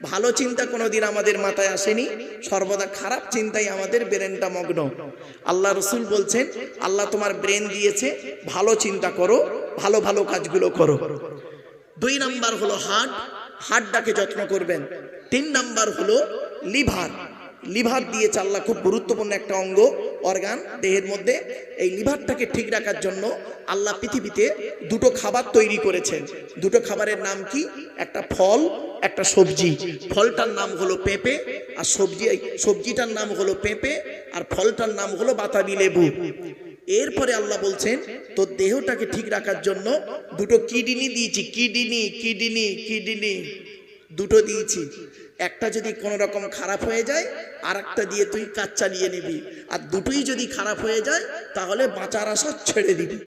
ভালো চিন্তা কোনোদিন আমাদের মাথায় আসেনি, সর্বদা খারাপ চিন্তায় আমাদের ব্রেনটা মগ্ন। আল্লাহ রসুল বলছেন আল্লাহ তোমার ব্রেন দিয়েছে, ভালো চিন্তা করো, ভালো ভালো কাজগুলো করো। 2 নাম্বার হলো হার্ট, হার্টটাকে যত্ন করবেন। 3 নাম্বার হলো লিভার, লিভার দিয়েছে আল্লাহ, খুব গুরুত্বপূর্ণ একটা অঙ্গ, অর্গান দেহের মধ্যে। এই লিভারটাকে ঠিক রাখার জন্য আল্লাহ পৃথিবীতে 2টো খাবার তৈরি করেছেন। 2টো খাবারের নাম কি? একটা ফল, একটা সবজি। ফলটার নাম হলো পেঁপে, আর সবজিটার নাম হলো পেঁপে, আর ফলটার নাম হলো বাতাবি লেবু। এরপরে আল্লাহ বলছেন তোর দেহটাকে ঠিক রাখার জন্য 2টো কিডনি দিয়েছি, কিডনি কিডনি কিডনি 2টো দিয়েছি। একটা যদি কোনো রকম খারাপ হয়ে যায় আর একটা দিয়ে তুই কাজ চালিয়ে নিবি, আর 2টোই যদি খারাপ হয়ে যায় তাহলে বাঁচার আশা ছেড়ে দিবি।